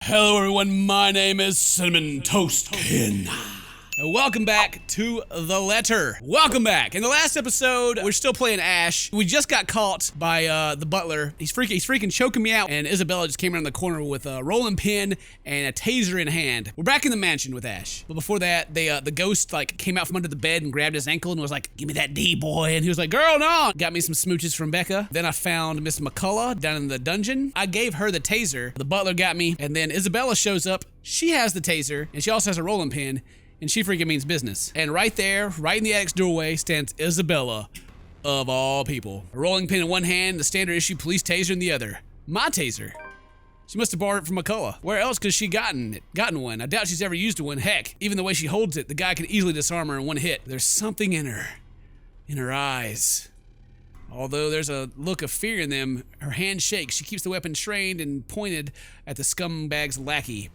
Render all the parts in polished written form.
Hello everyone, my name is CinnamonToastKen. And welcome back to The Letter. Welcome back. In the last episode, we're still playing Ash. We just got caught by the butler. He's freaking choking me out, and Isabella just came around the corner with a rolling pin and a taser in hand. We're back in the mansion with Ash. But before that, the ghost came out from under the bed and grabbed his ankle and was like, "Give me that D, boy." And he was like, "Girl, no." Got me some smooches from Becca. Then I found Miss McCullough down in the dungeon. I gave her the taser. The butler got me, and then Isabella shows up. She has the taser, and she also has a rolling pin. And she freaking means business. And right there, right in the attic's doorway, stands Isabella, of all people. A rolling pin in one hand, the standard issue police taser in the other. My taser. She must have borrowed it from McCullough. Where else could she gotten one? I doubt she's ever used one. Heck, even the way she holds it, the guy could easily disarm her in one hit. There's something in her eyes. Although there's a look of fear in them, her hand shakes. She keeps the weapon trained and pointed at the scumbag's lackey.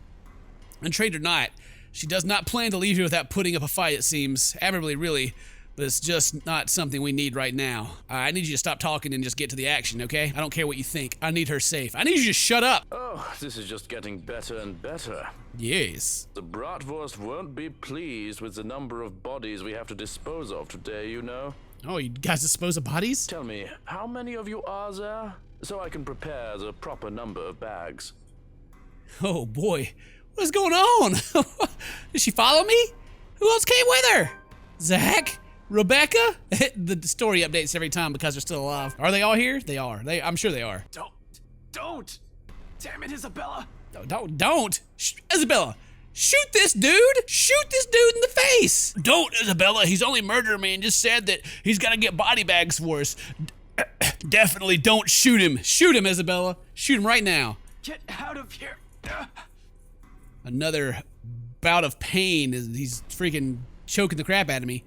Untrained or not, she does not plan to leave here without putting up a fight, it seems. Admirably, really, but it's just not something we need right now. I need you to stop talking and just get to the action, okay? I don't care what you think. I need her safe. I need you to shut up. Oh, this is just getting better and better. Yes. The Bratwurst won't be pleased with the number of bodies we have to dispose of today, you know. Oh, you guys dispose of bodies? Tell me, how many of you are there? So I can prepare the proper number of bags. Oh, boy. What's going on? Did she follow me? Who else came with her? Zach? Rebecca? The story updates every time because they're still alive. Are they all here? They are. I'm sure they are. Don't! Damn it, Isabella! Don't! Isabella, shoot this dude! Shoot this dude in the face! Don't, Isabella. He's only murder man. Just said that he's got to get body bags for us. Definitely don't shoot him. Shoot him, Isabella. Shoot him right now. Get out of here! Another bout of pain as he's freaking choking the crap out of me.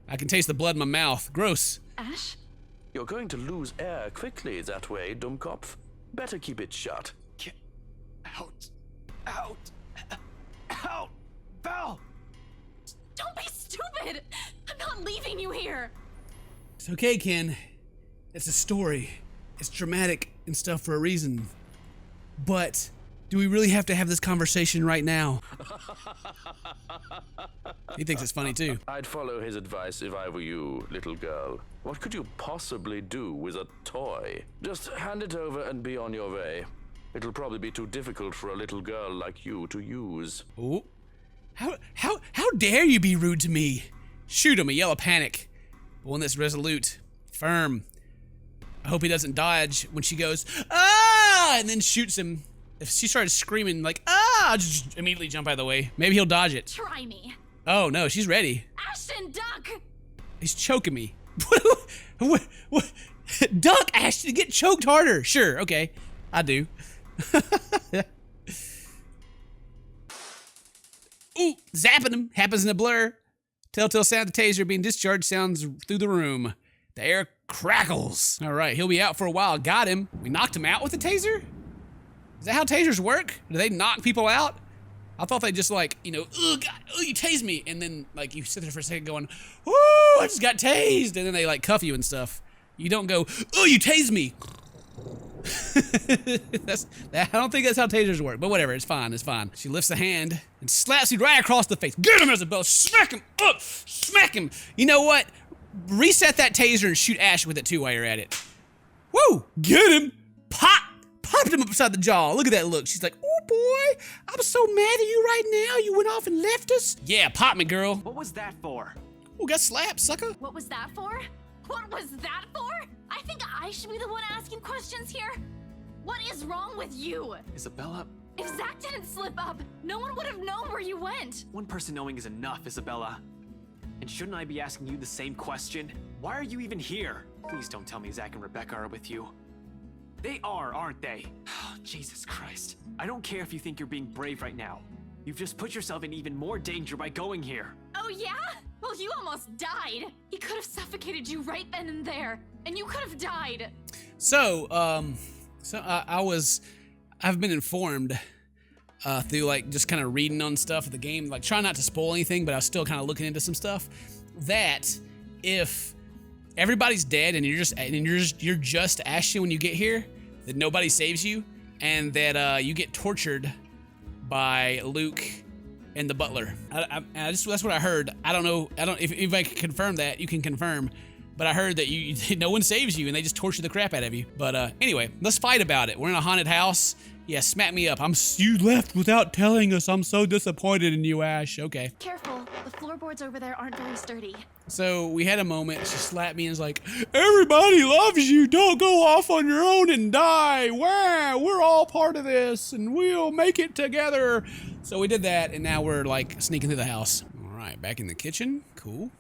I can taste the blood in my mouth. Gross. Ash? You're going to lose air quickly that way, Dummkopf. Better keep it shut. Get out! Out! Out! Val! Don't be stupid! I'm not leaving you here! It's okay, Ken. It's a story. It's dramatic and stuff for a reason. But do we really have to have this conversation right now? He thinks it's funny too. I'd follow his advice if I were you, little girl. What could you possibly do with a toy? Just hand it over and be on your way. It'll probably be too difficult for a little girl like you to use. Oh, how dare you be rude to me? Shoot him, a yell of panic. But one that's resolute, firm. I hope he doesn't dodge when she goes, "Ah!" and then shoots him. If she started screaming like, "Ah!" I'll just immediately jump out of the way. Maybe he'll dodge it. Try me. Oh no, she's ready. Ashton, duck! He's choking me. What? Duck, Ashton, get choked harder. Sure, okay. I do. Ooh, zapping him. Happens in a blur. Telltale sound of the taser being discharged sounds through the room. The air crackles. All right, he'll be out for a while. Got him. We knocked him out with the taser? Is that how tasers work? Do they knock people out? I thought they just "Oh God, oh you tased me," and then you sit there for a second going, "Oh, I just got tased," and then they cuff you and stuff. You don't go, "Oh, you tased me." I don't think that's how tasers work, but whatever, it's fine, it's fine. She lifts a hand and slaps you right across the face. Get him, Isabella, smack him up, smack him. You know what? Reset that taser and shoot Ash with it too while you're at it. Woo, get him, popped him upside the jaw. Look at that look. She's like, "Oh boy, I'm so mad at you right now. You went off and left us." Yeah, pop me, girl. What was that for? Oh, got slapped, sucker. What was that for? What was that for? I think I should be the one asking questions here. What is wrong with you? Isabella, If Zach didn't slip up, no one would have known where you went. one person knowing is enough, Isabella. And shouldn't I be asking you the same question? Why are you even here? Please don't tell me Zach and Rebecca are with you. They are, aren't they? Jesus Christ. I don't care if you think you're being brave right now. You've just put yourself in even more danger by going here. Oh yeah? Well, you almost died. He could have suffocated you right then and there, and you could have died. So, I've been informed through just kind of reading on stuff of the game, try not to spoil anything, but I was still kind of looking into some stuff, that if everybody's dead and you're just Ashton when you get here, that nobody saves you, and that you get tortured by Luke and the butler. That's what I heard. I don't know. If I can confirm that, you can confirm. But I heard that no one saves you and they just torture the crap out of you. But anyway, let's fight about it. We're in a haunted house. Yeah, smack me up. You left without telling us. I'm so disappointed in you, Ash. Okay. Careful, the floorboards over there aren't very sturdy. So we had a moment. She slapped me and was like, everybody loves you. Don't go off on your own and die. Wow, we're all part of this and we'll make it together. So we did that and now we're like sneaking through the house. All right, back in the kitchen. Cool.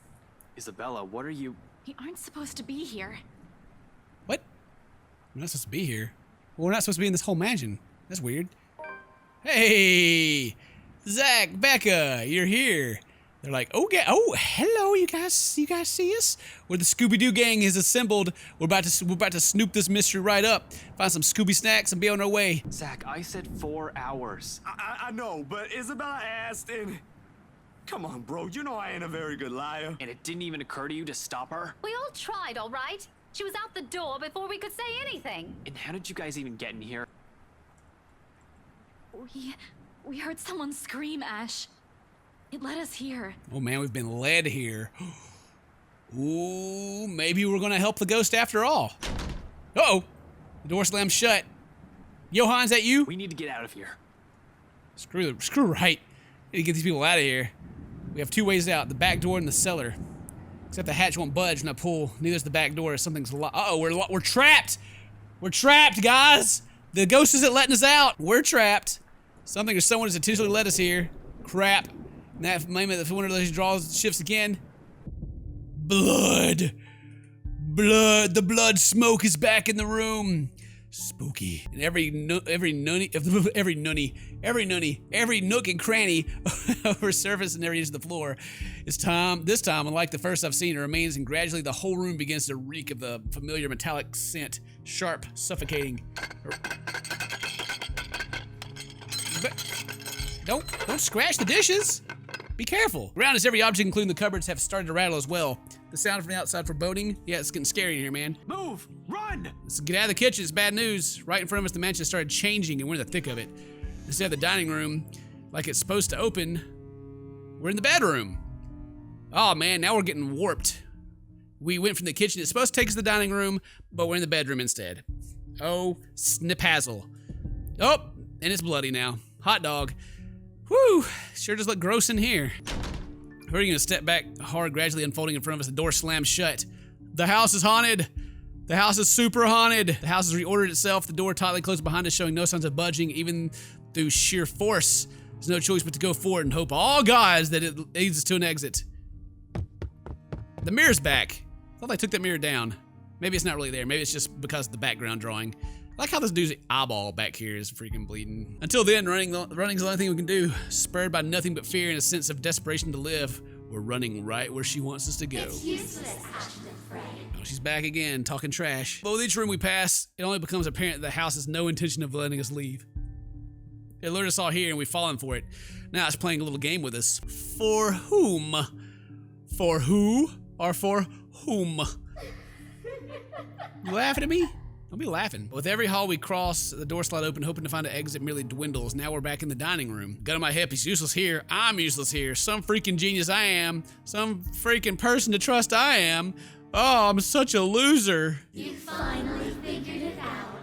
Isabella, what are you... We aren't supposed to be here. What? We're not supposed to be here. Well, we're not supposed to be in this whole mansion. That's weird. Hey, Zach, Becca, you're here. They're like, okay, oh, hello, you guys see us? Where the Scooby-Doo gang is assembled. We're about to snoop this mystery right up, find some Scooby snacks, and be on our way. Zach, I said 4 hours. I know, but Isabella asked, and come on, bro, you know I ain't a very good liar. And it didn't even occur to you to stop her? We all tried, all right? She was out the door before we could say anything. And how did you guys even get in here? We heard someone scream, Ash. It led us here. Oh man, we've been led here. Ooh, maybe we're gonna help the ghost after all. Uh-oh, the door slammed shut. Johan, is that you? We need to get out of here. Screw right. Need to get these people out of here. We have 2 ways out, the back door and the cellar. Except the hatch won't budge when I pull. Neither's the back door. Something's locked. Uh-oh, we're trapped. We're trapped, guys. The ghost isn't letting us out. We're trapped. Something or someone has intentionally led us here. Crap. And that moment, if one of those draws shifts again. Blood. The blood smoke is back in the room. Spooky. And every nook and cranny over surface and areas of the floor. This time, unlike the first I've seen, it remains, and gradually the whole room begins to reek of the familiar metallic scent. Sharp, suffocating. Don't scratch the dishes. Be careful. Around us, every object, including the cupboards, have started to rattle as well. The sound from the outside foreboding. Yeah, it's getting scary in here, man. Move! Run! Let's get out of the kitchen. It's bad news. Right in front of us, the mansion started changing, and we're in the thick of it. Instead of the dining room, like it's supposed to open, we're in the bedroom. Oh man, now we're getting warped. We went from the kitchen. It's supposed to take us to the dining room, but we're in the bedroom instead. Oh, snip-hazzle. Oh, and it's bloody now. Hot dog. Whew, sure does look gross in here. We're gonna step back hard, gradually unfolding in front of us. The door slams shut. The house is haunted. The house is super haunted. The house has reordered itself. The door tightly closed behind us, showing no signs of budging, even through sheer force. There's no choice but to go forward and hope all gods that it leads us to an exit. The mirror's back. I thought I took that mirror down. Maybe it's not really there. Maybe it's just because of the background drawing. I like how this dude's eyeball back here is freaking bleeding. Until then, running's the only thing we can do. Spurred by nothing but fear and a sense of desperation to live, we're running right where she wants us to go. It's useless, Ashton Frey. Oh, she's back again, talking trash. But with each room we pass, it only becomes apparent that the house has no intention of letting us leave. It lured us all here and we've fallen for it. Now it's playing a little game with us. For whom? For who or for whom? You laughing at me? Don't be laughing. With every hall we cross, the door slide open, hoping to find an exit merely dwindles. Now we're back in the dining room. Gun on my hip, he's useless here. I'm useless here. Some freaking genius I am. Some freaking person to trust I am. Oh, I'm such a loser. You finally figured it out.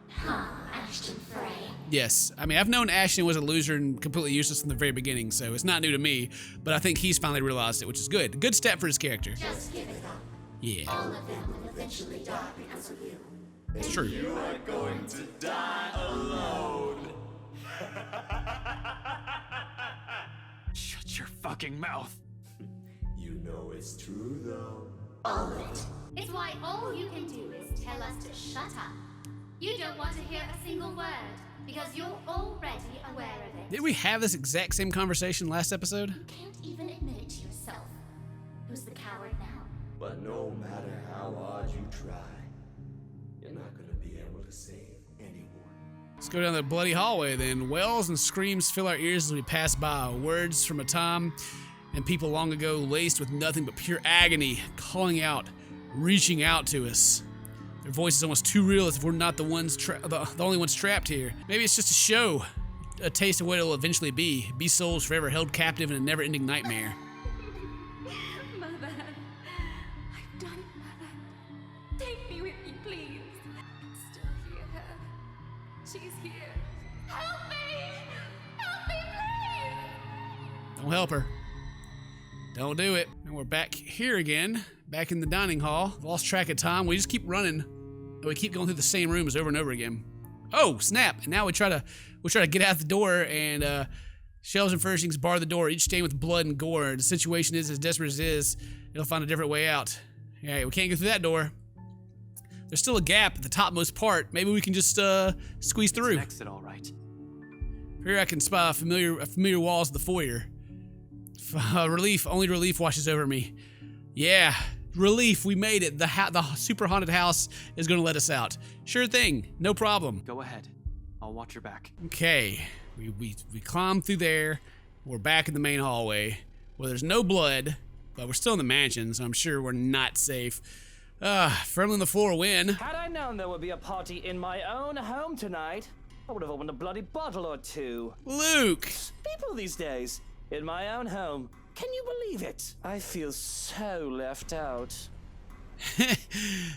Huh, Ashton Frey. Yes, I mean, I've known Ashton was a loser and completely useless from the very beginning, so it's not new to me, but I think he's finally realized it, which is good. Good step for his character. Just give it up. Yeah. All of them will eventually die because of you. It's true. You are going to die alone. Shut your fucking mouth. You know it's true, though. All of it. It's why all you can do is tell us to shut up. You don't want to hear a single word because you're already aware of it. Did we have this exact same conversation last episode? You can't even admit it to yourself. Who's the coward now? But no matter how hard you try, you're not gonna be able to save anyone. Let's go down the bloody hallway then. Wails and screams fill our ears as we pass by. Words from a time and people long ago laced with nothing but pure agony, calling out, reaching out to us. Their voice is almost too real as if we're not the only ones trapped here. Maybe it's just a show. a taste of what it'll eventually be. Be souls forever held captive in a never-ending nightmare. Mother, I've done it, Mother. Take me with you, please. I can still hear her. She's here. Help me! Help me, please! Don't help her. Don't do it. And we're back here again, back in the dining hall. Lost track of time. We just keep running. And we keep going through the same rooms over and over again. Oh, snap. And now we try to get out the door, and shelves and furnishings bar the door, each stained with blood and gore. The situation is as desperate as it is, it'll find a different way out. All right, we can't go through that door. There's still a gap at the topmost part. Maybe we can just squeeze through. It's an exit, all right. Here I can spy familiar walls of the foyer. Relief, only relief washes over me. Yeah, relief, we made it. The super haunted house is gonna let us out. Sure thing, no problem. Go ahead. I'll watch your back. Okay, we climb through there. We're back in the main hallway where there's no blood, but we're still in the mansion, so I'm sure we're not safe. Firmly on the floor, win. Had I known there would be a party in my own home tonight, I would have opened a bloody bottle or two. Luke! People these days, in my own home. Can you believe it? I feel so left out.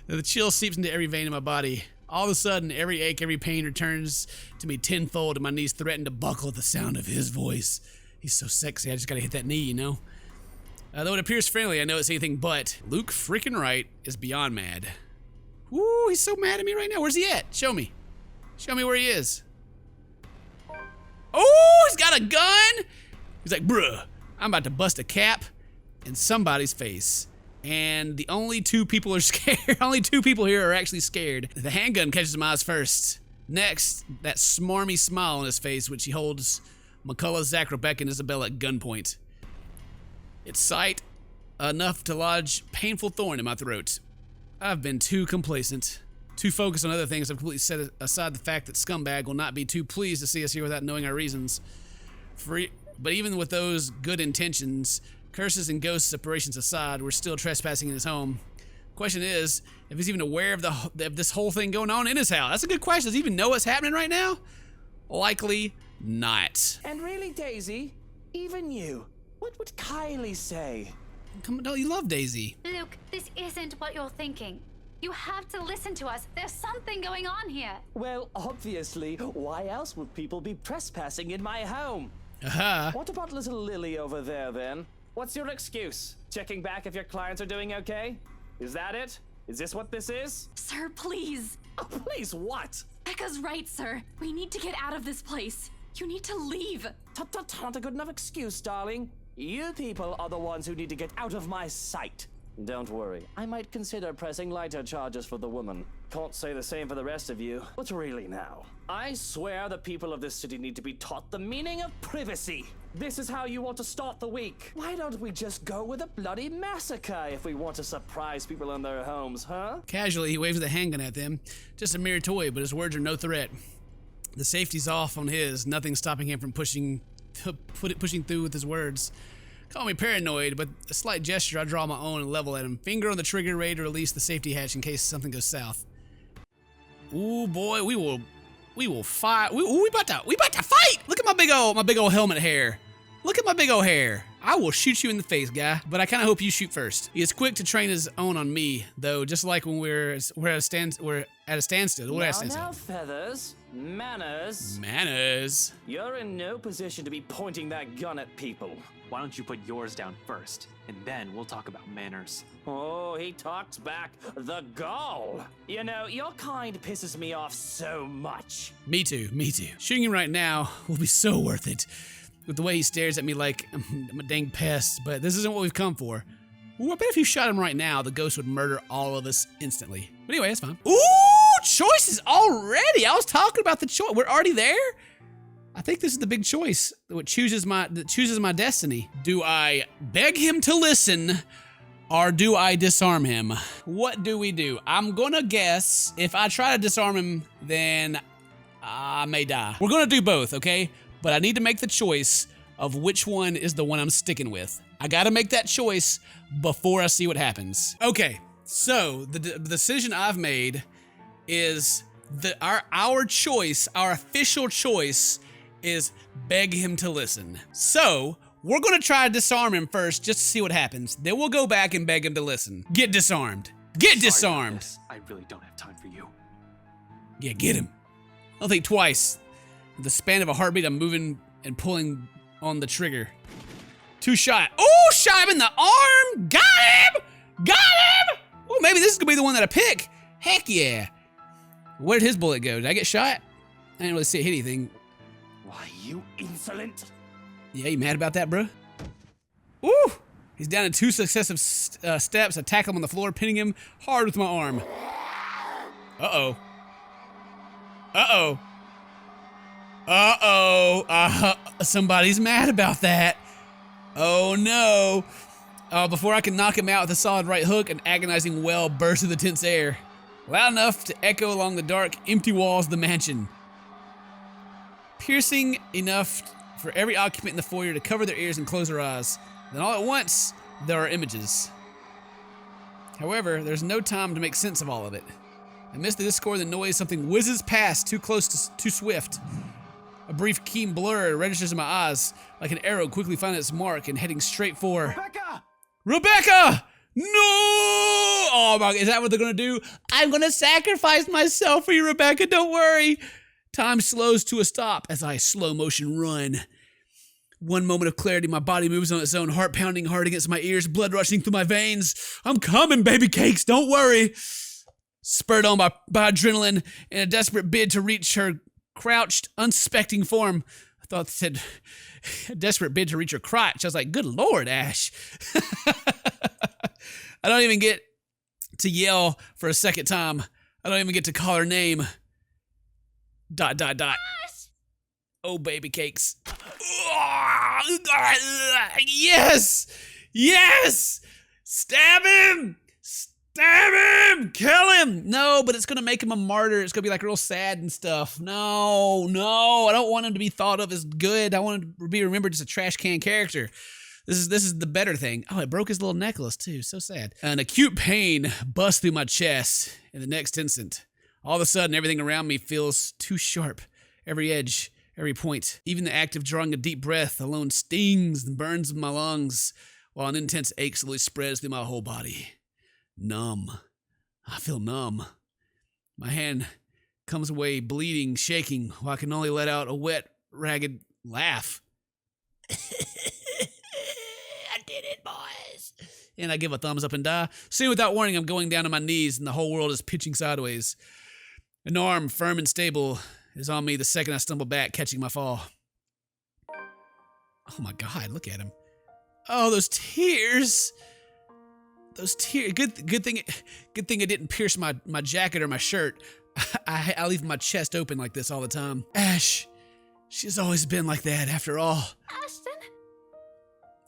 The chill seeps into every vein in my body. All of a sudden, every ache, every pain returns to me tenfold, and my knees threaten to buckle at the sound of his voice. He's so sexy, I just gotta hit that knee, you know? Though it appears friendly, I know it's anything but. Luke freaking Wright is beyond mad. Woo, he's so mad at me right now. Where's he at? Show me. Show me where he is. Oh, he's got a gun? He's like, bruh, I'm about to bust a cap in somebody's face. And the only two people are scared. Only two people here are actually scared. The handgun catches my eyes first. Next, that smarmy smile on his face, which he holds McCullough, Zach, Rebecca, and Isabella at gunpoint. It's sight enough to lodge painful thorn in my throat. I've been too complacent, too focused on other things. I've completely set aside the fact that Scumbag will not be too pleased to see us here without knowing our reasons. But even with those good intentions, curses and ghost separations aside, we're still trespassing in his home. Question is, if he's even aware of this whole thing going on in his house. That's a good question. Does he even know what's happening right now? Likely not. And really, Daisy, even you, what would Kylie say? Come on, you love Daisy. Luke, this isn't what you're thinking. You have to listen to us. There's something going on here. Well, obviously, why else would people be trespassing in my home? Aha. What about little Lily over there, then? What's your excuse? Checking back if your clients are doing okay? Is that it? Is this what this is? Sir, please. Oh, please, what? Becca's right, sir. We need to get out of this place. You need to leave. Tut, not a good enough excuse, darling. You people are the ones who need to get out of my sight. Don't worry, I might consider pressing lighter charges for the woman. Can't say the same for the rest of you. But really now, I swear the people of this city need to be taught the meaning of privacy. This is how you want to start the week. Why don't we just go with a bloody massacre if we want to surprise people in their homes, huh? Casually, he waves the handgun at them. Just a mere toy, but his words are no threat. The safety's off on his, nothing stopping him from pushing through with his words. Call me paranoid, but a slight gesture, I draw my own and level at him. Finger on the trigger, ready to release the safety hatch in case something goes south. Ooh, boy, we will fight. We about to fight. Look at my big old helmet hair. Look at my big old hair. I will shoot you in the face, guy, but I kind of hope you shoot first. He is quick to train his own on me, though, just like when we're at a standstill. Now, Feathers, manners. You're in no position to be pointing that gun at people. Why don't you put yours down first, and then we'll talk about manners. Oh, he talks back. The gall. You know, your kind pisses me off so much. Me too. Shooting him right now will be so worth it. With the way he stares at me like I'm a dang pest, but this isn't what we've come for. Ooh, I bet if you shot him right now, the ghost would murder all of us instantly. But anyway, that's fine. Ooh, choices already. I was talking about the choice. We're already there? I think this is the big choice that chooses my destiny. Do I beg him to listen, or do I disarm him? What do we do? I'm gonna guess if I try to disarm him, then I may die. We're gonna do both, okay? But I need to make the choice of which one is the one I'm sticking with. I gotta make that choice before I see what happens. Okay, so the decision I've made is our choice, our official choice, is beg him to listen. So, we're gonna try to disarm him first just to see what happens. Then we'll go back and beg him to listen. Get disarmed. Get Sorry about disarmed. this. I really don't have time for you. Yeah, get him. Don't think twice. With the span of a heartbeat, I'm moving and pulling on the trigger. 2 shot. Oh, shot him in the arm. Got him. Got him. Oh, maybe this is gonna be the one that I pick. Heck yeah. Where did his bullet go? Did I get shot? I didn't really see it hit anything. Why, you insolent! Yeah, you mad about that, bro? Ooh! He's down in 2 successive steps. I tackle him on the floor, pinning him hard with my arm. Uh-oh. Uh-oh. Uh-oh. Somebody's mad about that. Oh, no. Before I can knock him out with a solid right hook, an agonizing wail bursts through the tense air, loud enough to echo along the dark, empty walls of the mansion. Piercing enough for every occupant in the foyer to cover their ears and close their eyes. Then all at once, there are images. However, there's no time to make sense of all of it. Amidst the discord and the noise, something whizzes past, too close, too swift. A brief, keen blur registers in my eyes, like an arrow quickly finding its mark and heading straight for... Rebecca! Rebecca! No! Oh my, is that what they're gonna do? I'm gonna sacrifice myself for you, Rebecca, don't worry. Time slows to a stop as I slow motion run. One moment of clarity, my body moves on its own, heart pounding hard against my ears, blood rushing through my veins. I'm coming, baby cakes, don't worry. Spurred on by adrenaline in a desperate bid to reach her crouched, unsuspecting form. I thought it said, a desperate bid to reach her crotch. I was like, good Lord, Ash. I don't even get to yell for a second time. I don't even get to call her name. ... Ash! Oh, baby cakes. Yes! Yes! Stab him! Stab him! Kill him! No, but it's gonna make him a martyr. It's gonna be like real sad and stuff. No, I don't want him to be thought of as good. I want him to be remembered as a trash can character. This is the better thing. Oh, it broke his little necklace too. So sad. An acute pain busts through my chest in the next instant. All of a sudden, everything around me feels too sharp. Every edge, every point. Even the act of drawing a deep breath alone stings and burns in my lungs, while an intense ache slowly spreads through my whole body. Numb. I feel numb. My hand comes away bleeding, shaking, while I can only let out a wet, ragged laugh. I did it, boys. And I give a thumbs up and die. Soon, without warning, I'm going down on my knees, and the whole world is pitching sideways. An arm, firm and stable, is on me the second I stumble back, catching my fall. Oh my God, look at him. Oh, those tears. Those tears. Good thing it didn't pierce my jacket or my shirt. I leave my chest open like this all the time. Ash, she's always been like that after all. Ashton?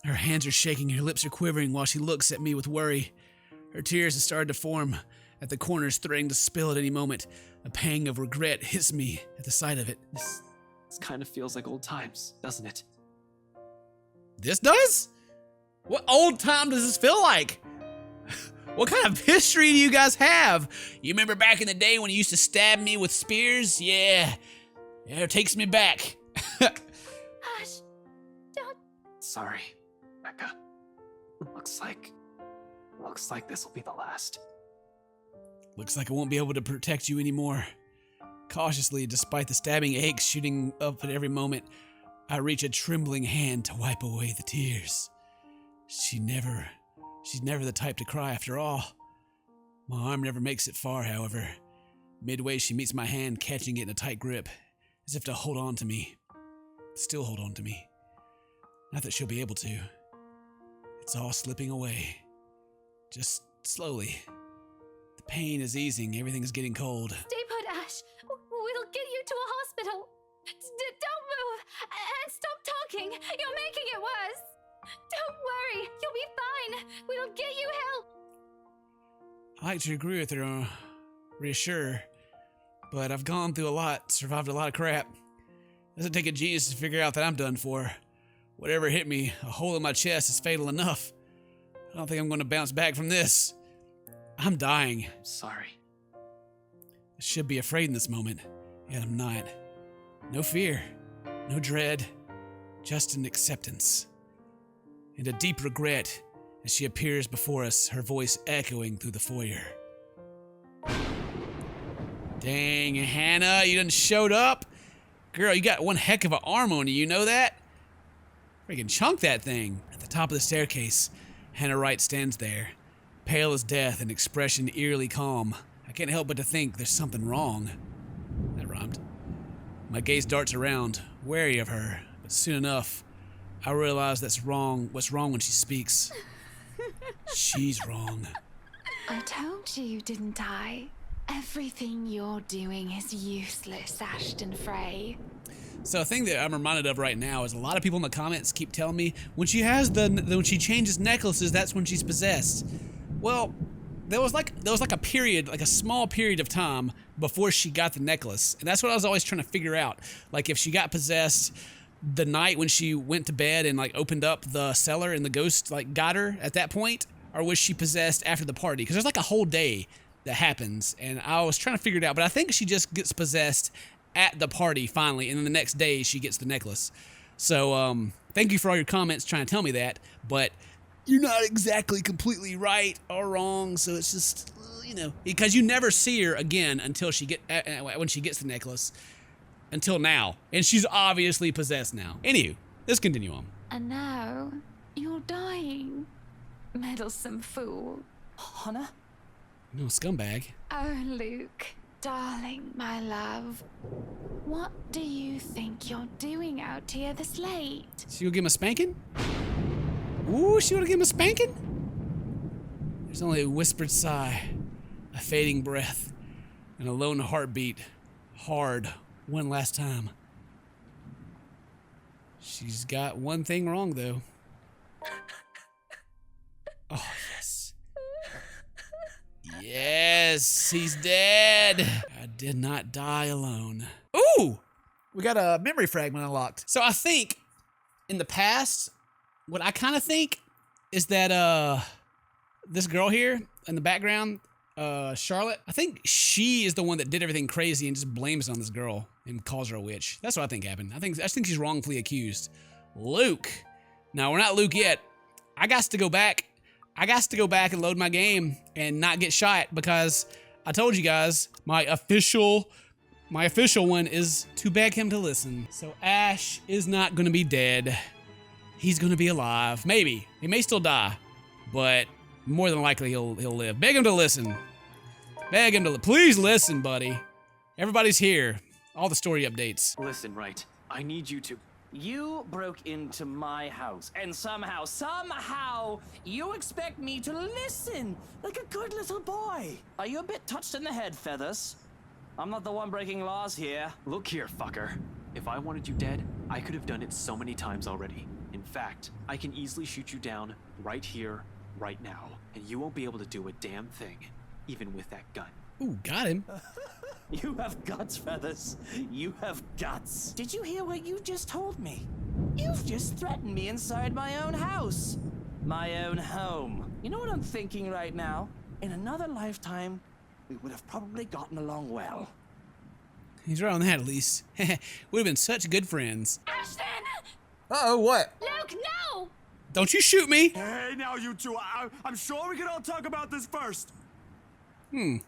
Her hands are shaking, her lips are quivering while she looks at me with worry. Her tears have started to form at the corners, threatening to spill at any moment. A pang of regret hits me at the sight of it. This kind of feels like old times, doesn't it? This does? What old time does this feel like? What kind of history do you guys have? You remember back in the day when you used to stab me with spears? Yeah, it takes me back. Ash, don't... Sorry, Becca. Looks like this will be the last. Looks like I won't be able to protect you anymore. Cautiously, despite the stabbing aches shooting up at every moment, I reach a trembling hand to wipe away the tears. She's never the type to cry after all. My arm never makes it far, however. Midway, she meets my hand, catching it in a tight grip, as if to hold on to me. Still hold on to me. Not that she'll be able to. It's all slipping away. Just slowly. The pain is easing, everything is getting cold. Stay put, Ash. We'll get you to a hospital. Don't move and stop talking. You're making it worse. Don't worry, you'll be fine. We'll get you help. I like to agree with her, reassure, but I've gone through a lot, survived a lot of crap. It doesn't take a genius to figure out that I'm done for. Whatever hit me, a hole in my chest is fatal enough. I don't think I'm going to bounce back from this. I'm dying. I'm sorry. I should be afraid in this moment, yet I'm not. No fear, No dread, just an acceptance. And a deep regret as she appears before us, her voice echoing through the foyer. Dang, Hannah, you done showed up? Girl, you got one heck of an arm on you, you know that? Freaking chunk that thing. At the top of the staircase, Hannah Wright stands there, pale as death and expression eerily calm. I can't help but to think there's something wrong. That rhymed. My gaze darts around, wary of her, but soon enough, I realize that's wrong. What's wrong when she speaks? She's wrong. I told you, didn't I? Everything you're doing is useless, Ashton Frey. So a thing that I'm reminded of right now is a lot of people in the comments keep telling me when she changes necklaces, that's when she's possessed. Well, there was like a period, like a small period of time before she got the necklace, and that's what I was always trying to figure out. Like if she got possessed the night when she went to bed and like opened up the cellar and the ghost like got her at that point, or was she possessed after the party? Because there's like a whole day that happens, and I was trying to figure it out, but I think she just gets possessed at the party finally, and then the next day she gets the necklace. So thank you for all your comments trying to tell me that, but you're not exactly completely right or wrong, so it's just, you know, because you never see her again until when she gets the necklace, until now, and she's obviously possessed now. Anywho, let's continue on. And now, you're dying. Meddlesome fool. Hannah? No, scumbag. Oh, Luke, darling, my love. What do you think you're doing out here this late? She gonna give him a spanking? Ooh, she wanna give him a spanking? There's only a whispered sigh, a fading breath, and a lone heartbeat, hard, one last time. She's got one thing wrong, though. Oh, yes. Yes, he's dead. I did not die alone. Ooh! We got a memory fragment unlocked. So I think, in the past, what I kind of think is that this girl here in the background, Charlotte, I think she is the one that did everything crazy and just blames it on this girl and calls her a witch. That's what I think happened. I think she's wrongfully accused. Luke. Now, we're not Luke yet. I got to go back and load my game and not get shot, because I told you guys my official one is to beg him to listen. So Ash is not gonna be dead. He's gonna be alive. Maybe. He may still die, but more than likely he'll live. Beg him to listen. Beg him to please listen, buddy. Everybody's here. All the story updates. Listen, Wright. I need you to. You broke into my house, and somehow, you expect me to listen like a good little boy. Are you a bit touched in the head, Feathers? I'm not the one breaking laws here. Look here, fucker. If I wanted you dead, I could have done it so many times already. In fact, I can easily shoot you down right here, right now, and you won't be able to do a damn thing, even with that gun. Ooh, got him. You have guts, Feathers. You have guts. Did you hear what you just told me? You've just threatened me inside my own house. My own home. You know what I'm thinking right now? In another lifetime, we would have probably gotten along well. He's right on that, at least. Would have been such good friends. Ashton! Uh-oh, what? Luke, no! Don't you shoot me! Hey, now you two, I'm sure we can all talk about this first. A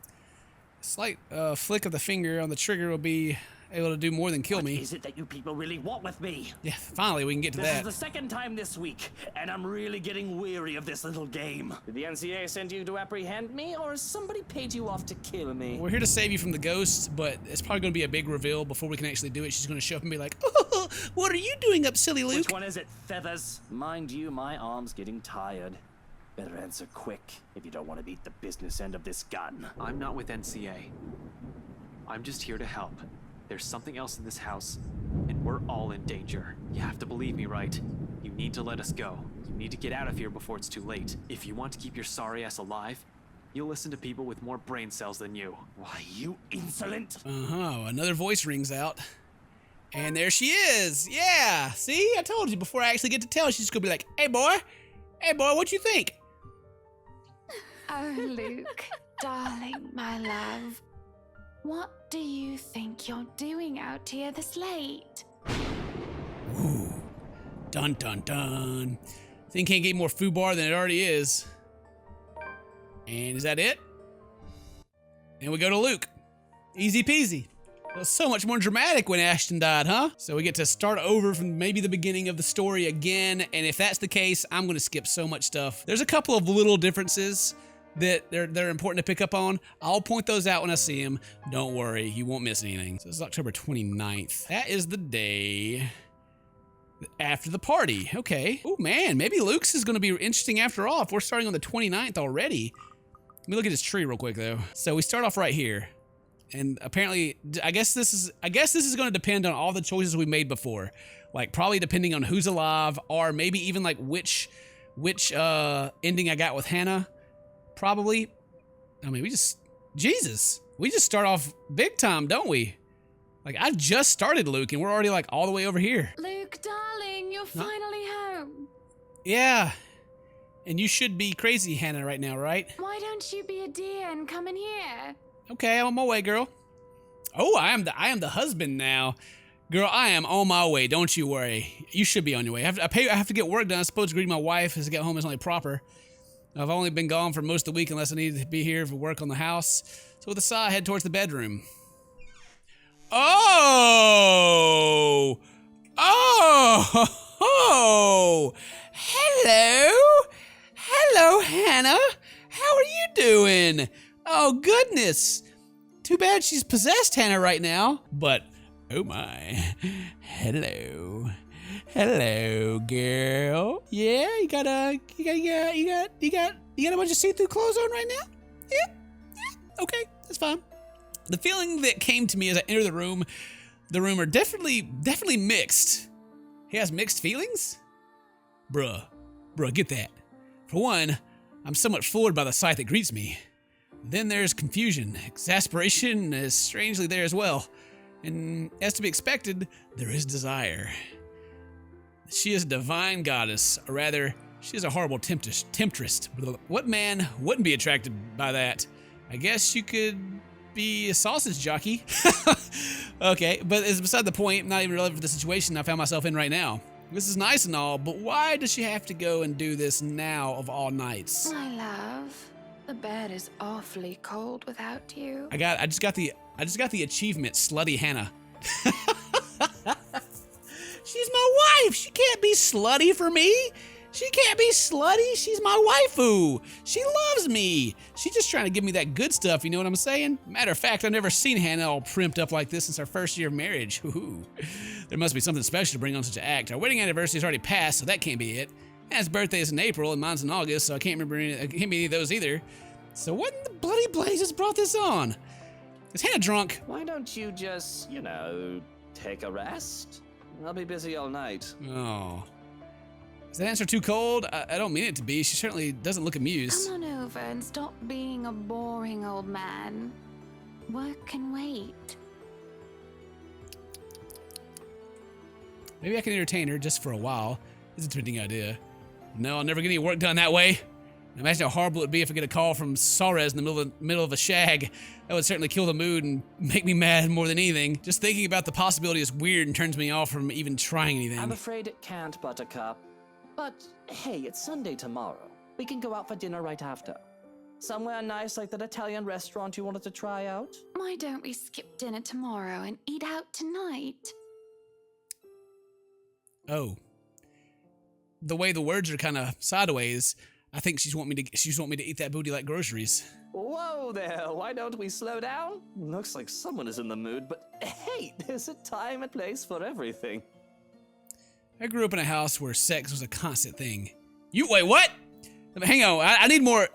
slight flick of the finger on the trigger will be able to do more than kill me. What is it that you people really want with me? Yeah, finally we can get to This that. is the second time this week, and I'm really getting weary of this little game. Did the NCA send you to apprehend me, or has somebody paid you off to kill me? We're here to save you from the ghost, but it's probably going to be a big reveal before we can actually do it. She's going to show up and be like, "Oh, what are you doing up, silly Luke?" Which one is it, Feathers? Mind you, my arm's getting tired. Better answer quick if you don't want to beat the business end of this gun. I'm not with NCA. I'm just here to help. There's something else in this house, and we're all in danger. You have to believe me, right? You need to let us go. You need to get out of here before it's too late. If you want to keep your sorry ass alive, you'll listen to people with more brain cells than you. Why, you insolent! Another voice rings out. And there she is. Yeah, see? I told you before I actually get to tell. She's just going to be like, hey, boy, what you think? Oh, Luke, darling, my love. What do you think you're doing out here this late? Ooh. Dun, dun, dun. Thing can't get more foobar than it already is. And is that it? And we go to Luke. Easy peasy. It was so much more dramatic when Ashton died, huh? So we get to start over from maybe the beginning of the story again, and if that's the case, I'm gonna skip so much stuff. There's a couple of little differences that they're important to pick up on. I'll point those out when I see them. Don't worry, you won't miss anything. So this is October 29th. That is the day after the party. Okay. Oh man, maybe Luke's is gonna be interesting after all if we're starting on the 29th already. Let me look at his tree real quick though. So we start off right here. And apparently, I guess this is going to depend on all the choices we made before. Like probably depending on who's alive, or maybe even like which ending I got with Hannah. Probably. I mean, we just start off big time, don't we? Like I just started Luke, and we're already like all the way over here. Luke, darling, you're finally home. Yeah. And you should be crazy, Hannah, right now, right? Why don't you be a dear and come in here? Okay, I'm on my way, girl. Oh, I am the husband now. Girl, I am on my way. Don't you worry. You should be on your way. I have to get work done. I'm supposed to greet my wife as I get home. It's only proper. I've only been gone for most of the week unless I need to be here for work on the house. So with a sigh, I head towards the bedroom. Oh! Oh! Hello! Hello, Hannah. How are you doing? Oh, goodness. Too bad she's possessed Hannah right now. But, oh my. Hello. Hello, girl. Yeah, you got a bunch of see-through clothes on right now? Yeah. Okay, that's fine. The feeling that came to me as I entered the room are definitely mixed. He has mixed feelings? Bruh, get that. For one, I'm somewhat floored by the sight that greets me. Then there's confusion. Exasperation is strangely there as well. And as to be expected, there is desire. She is a divine goddess, or rather, she is a horrible temptress. What man wouldn't be attracted by that? I guess you could be a sausage jockey. Okay, but it's beside the point, not even relevant for the situation I found myself in right now. This is nice and all, but why does she have to go and do this now of all nights? My love, the bed is awfully cold without you. I just got the achievement, Slutty Hannah. She's my wife. She can't be slutty for me. She can't be slutty. She's my waifu. She loves me. She's just trying to give me that good stuff, you know what I'm saying? Matter of fact, I've never seen Hannah all primped up like this since our first year of marriage. Ooh. There must be something special to bring on such an act. Our wedding anniversary is already passed, so that can't be it. Hannah's birthday is in April and mine's in August, so I can't remember can't be any of those either. So what in the bloody blazes brought this on? Is Hannah drunk? Why don't you just, take a rest? I'll be busy all night. Oh. Is that answer too cold? I don't mean it to be. She certainly doesn't look amused. Come on over and stop being a boring old man. Work can wait. Maybe I can entertain her just for a while. It's a tempting idea. No, I'll never get any work done that way. Imagine how horrible it'd be if I get a call from Suarez in the middle of a shag. That would certainly kill the mood and make me mad more than anything. Just thinking about the possibility is weird and turns me off from even trying anything. I'm afraid it can't, Buttercup. But hey, it's Sunday tomorrow. We can go out for dinner right after. Somewhere nice like that Italian restaurant you wanted to try out? Why don't we skip dinner tomorrow and eat out tonight? Oh. The way the words are kind of sideways, I think she's want me to eat that booty like groceries. Whoa there, why don't we slow down? Looks like someone is in the mood, but hey, there's a time and place for everything. I grew up in a house where sex was a constant thing. Wait, what? Hang on, I need more.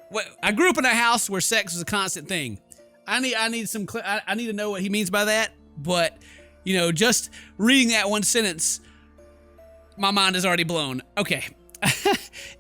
I grew up in a house where sex was a constant thing. I need to know what he means by that, but, just reading that one sentence, my mind is already blown. Okay.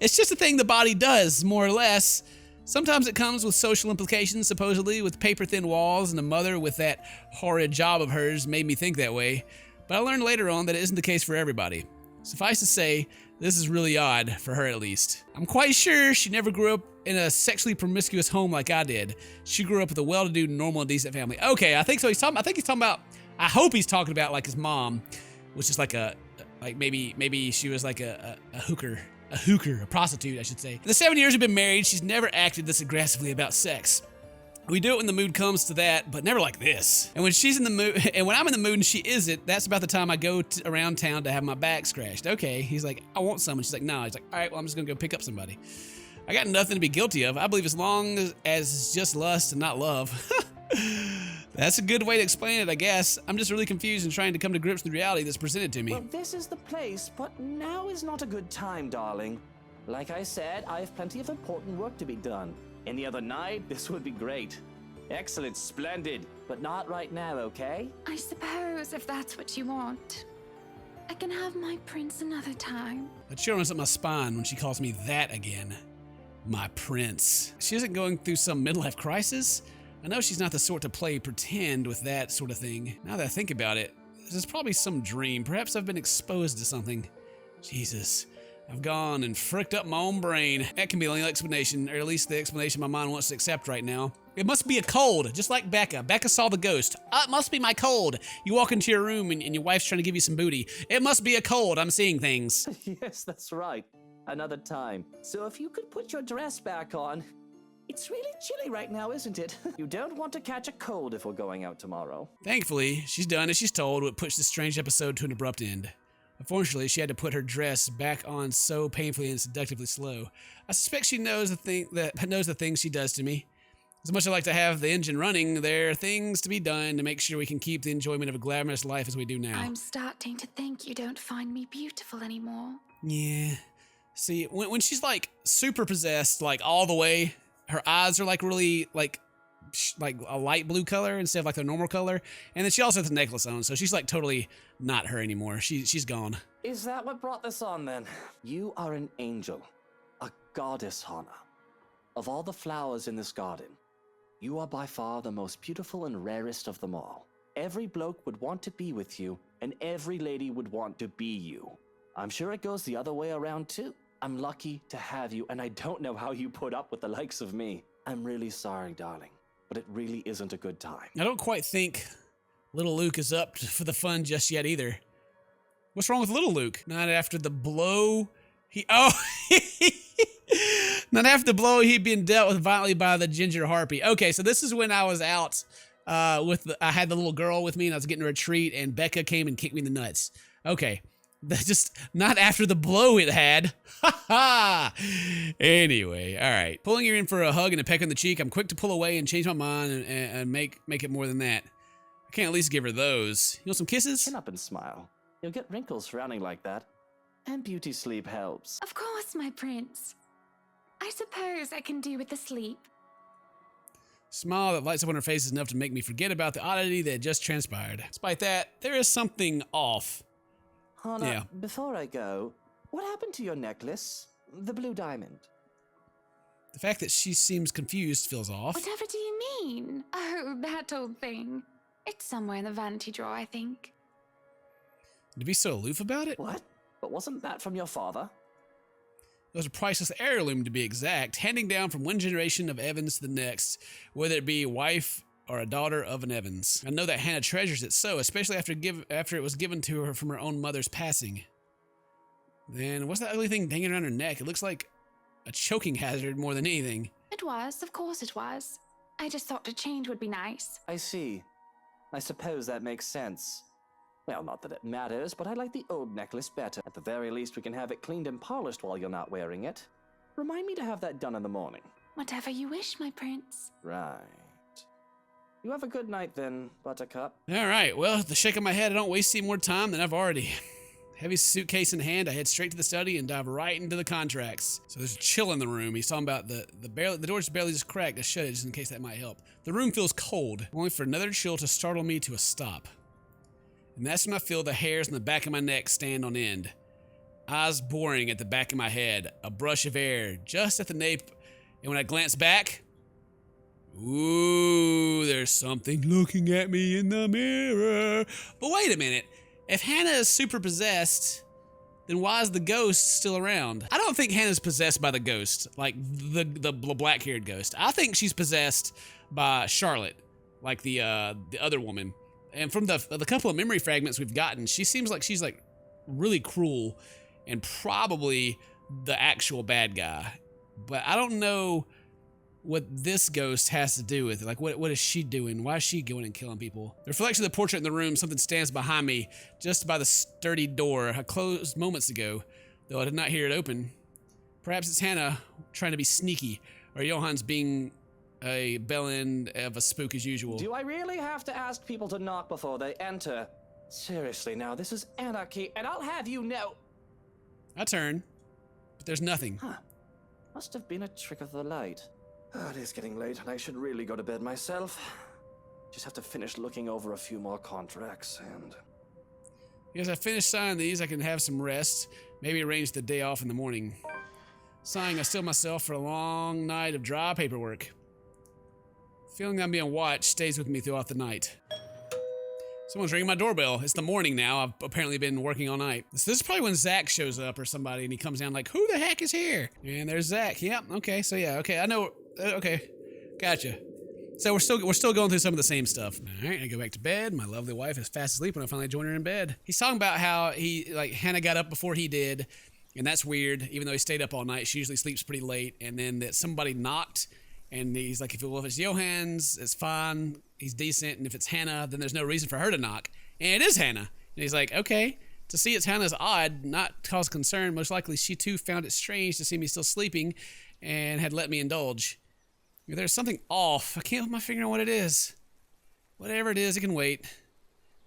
It's just a thing the body does, more or less. Sometimes it comes with social implications, supposedly, with paper-thin walls, and a mother with that horrid job of hers made me think that way. But I learned later on that it isn't the case for everybody. Suffice to say, this is really odd, for her at least. I'm quite sure she never grew up in a sexually promiscuous home like I did. She grew up with a well-to-do, normal, and decent family. Okay, I think so. I hope he's talking about like his mom, which is like a Like maybe she was like a hooker, a prostitute, I should say. In the 7 years we've been married, she's never acted this aggressively about sex. We do it when the mood comes to that, but never like this. And when she's in the mood, and when I'm in the mood and she isn't, that's about the time I go around town to have my back scratched. Okay, he's like, I want someone. She's like, no. He's like, all right, well, I'm just gonna go pick up somebody. I got nothing to be guilty of. I believe as long as it's just lust and not love. That's a good way to explain it, I guess. I'm just really confused and trying to come to grips with the reality that's presented to me. Well, this is the place, but now is not a good time, darling. Like I said, I have plenty of important work to be done. Any other night, this would be great. Excellent, splendid, but not right now, okay? I suppose if that's what you want, I can have my prince another time. A chill runs up my spine when she calls me that again. My prince. She isn't going through some midlife crisis. I know she's not the sort to play pretend with that sort of thing. Now that I think about it, this is probably some dream. Perhaps I've been exposed to something. Jesus. I've gone and fricked up my own brain. That can be the only explanation, or at least the explanation my mind wants to accept right now. It must be a cold, just like Becca. Becca saw the ghost. It must be my cold. You walk into your room and your wife's trying to give you some booty. It must be a cold. I'm seeing things. Yes, that's right. Another time. So if you could put your dress back on. It's really chilly right now, isn't it? You don't want to catch a cold if we're going out tomorrow. Thankfully, she's done as she's told, what pushed this strange episode to an abrupt end. Unfortunately, she had to put her dress back on so painfully and seductively slow. I suspect she knows the things she does to me. As much as I like to have the engine running, there are things to be done to make sure we can keep the enjoyment of a glamorous life as we do now. I'm starting to think you don't find me beautiful anymore. Yeah. See, when she's like super possessed, like all the way, her eyes are like really like a light blue color instead of like their normal color. And then she also has the necklace on, so she's like totally not her anymore. She's gone. Is that what brought this on then? You are an angel, a goddess, Hannah. Of all the flowers in this garden, you are by far the most beautiful and rarest of them all. Every bloke would want to be with you, and every lady would want to be you. I'm sure it goes the other way around too. I'm lucky to have you, and I don't know how you put up with the likes of me. I'm really sorry, darling, but it really isn't a good time. I don't quite think little Luke is up for the fun just yet either. What's wrong with little Luke? Not after the blow not after the blow he'd been dealt with violently by the ginger harpy. Okay, so this is when I was out I had the little girl with me and I was getting her a treat and Becca came and kicked me in the nuts. Okay. That's just not after the blow it had. Ha ha! Anyway, all right. Pulling her in for a hug and a peck on the cheek, I'm quick to pull away and change my mind and make it more than that. I can't at least give her those. You want some kisses? Chin up and smile. You'll get wrinkles frowning like that. And beauty sleep helps. Of course, my prince. I suppose I can do with the sleep. Smile that lights up on her face is enough to make me forget about the oddity that had just transpired. Despite that, there is something off. Hannah, Yeah. Before I go, what happened to your necklace? The blue diamond. The fact that she seems confused feels off. Whatever do you mean? Oh, that old thing. It's somewhere in the vanity drawer, I think. To be so aloof about it? What? But wasn't that from your father? It was a priceless heirloom, to be exact, handing down from one generation of Evans to the next, whether it be wife or a daughter of an Evans. I know that Hannah treasures it so, especially after it was given to her from her own mother's passing. Then, what's that ugly thing dangling around her neck? It looks like a choking hazard more than anything. It was, of course it was. I just thought a change would be nice. I see. I suppose that makes sense. Well, not that it matters, but I like the old necklace better. At the very least, we can have it cleaned and polished while you're not wearing it. Remind me to have that done in the morning. Whatever you wish, my prince. Right. You have a good night then, Buttercup. All right, well, the shake of my head, I don't waste any more time than I've already. Heavy suitcase in hand, I head straight to the study and dive right into the contracts. So there's a chill in the room. He's talking about the door's barely just cracked. I shut it just in case that might help. The room feels cold, only for another chill to startle me to a stop. And that's when I feel the hairs on the back of my neck stand on end. Eyes boring at the back of my head, a brush of air just at the nape, and when I glance back, ooh, there's something looking at me in the mirror. But wait a minute. If Hannah is super possessed, then why is the ghost still around? I don't think Hannah's possessed by the ghost, like the black-haired ghost. I think she's possessed by Charlotte, like the other woman. And from the couple of memory fragments we've gotten, she seems like she's like really cruel and probably the actual bad guy. But I don't know what this ghost has to do with it. Like, what is she doing? Why is she going and killing people? The reflection of the portrait in the room, something stands behind me just by the sturdy door I closed moments ago, though I did not hear it open. Perhaps it's Hannah trying to be sneaky, or Johann's being a bell end of a spook as usual. Do I really have to ask people to knock before they enter? Seriously now, this is anarchy, and I'll have you know. I turn, but there's nothing. Huh. Must have been a trick of the light. Oh, it is getting late, and I should really go to bed myself. Just have to finish looking over a few more contracts, and... As I finish signing these, I can have some rest. Maybe arrange the day off in the morning. Sighing, I still myself for a long night of dry paperwork. Feeling I'm being watched stays with me throughout the night. Someone's ringing my doorbell. It's the morning now. I've apparently been working all night. So this is probably when Zach shows up or somebody, and he comes down like, who the heck is here? And there's Zach. Yep. Okay. So yeah. Okay. I know. Okay. Gotcha. So we're still going through some of the same stuff. All right. I go back to bed. My lovely wife is fast asleep when I finally join her in bed. He's talking about how Hannah got up before he did, and that's weird. Even though he stayed up all night, she usually sleeps pretty late. And then that somebody knocked. And he's like, if it's Johann's, it's fine. He's decent. And if it's Hannah, then there's no reason for her to knock. And it is Hannah. And he's like, okay. To see it's Hannah's odd, not cause concern. Most likely she too found it strange to see me still sleeping and had let me indulge. If there's something off, I can't put my finger on what it is. Whatever it is, it can wait.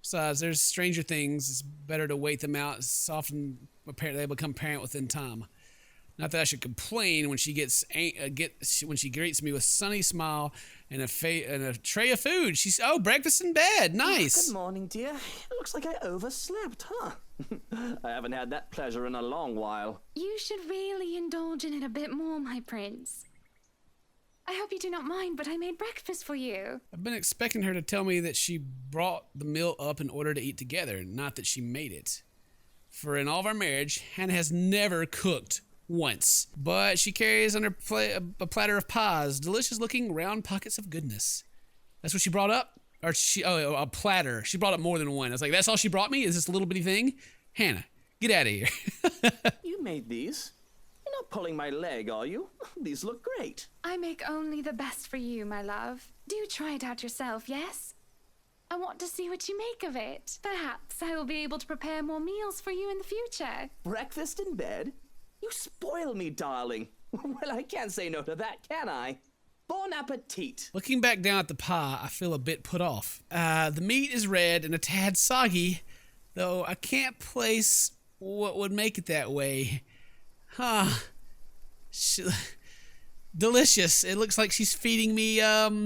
Besides, there's stranger things. It's better to wait them out. It's often they become apparent within time. Not that I should complain when she when she greets me with sunny smile and a tray of food. She's breakfast in bed. Nice. Oh, good morning, dear. It looks like I overslept, huh? I haven't had that pleasure in a long while. You should really indulge in it a bit more, my prince. I hope you do not mind, but I made breakfast for you. I've been expecting her to tell me that she brought the meal up in order to eat together, not that she made it. For in all of our marriage, Hannah has never cooked once, but she carries on her a platter of pies, delicious looking round pockets of goodness. That's what she brought up? Or a platter. She brought up more than one. I was like, that's all she brought me? Is this a little bitty thing? Hannah, get out of here. You made these? You're not pulling my leg, are you? These look great. I make only the best for you, my love. Do try it out yourself, yes? I want to see what you make of it. Perhaps I will be able to prepare more meals for you in the future. Breakfast in bed? You spoil me, darling. Well, I can't say no to that, can I? Bon appetit. Looking back down at the pie, I feel a bit put off. The meat is red and a tad soggy, though I can't place what would make it that way. Huh. Delicious. It looks like she's feeding me, I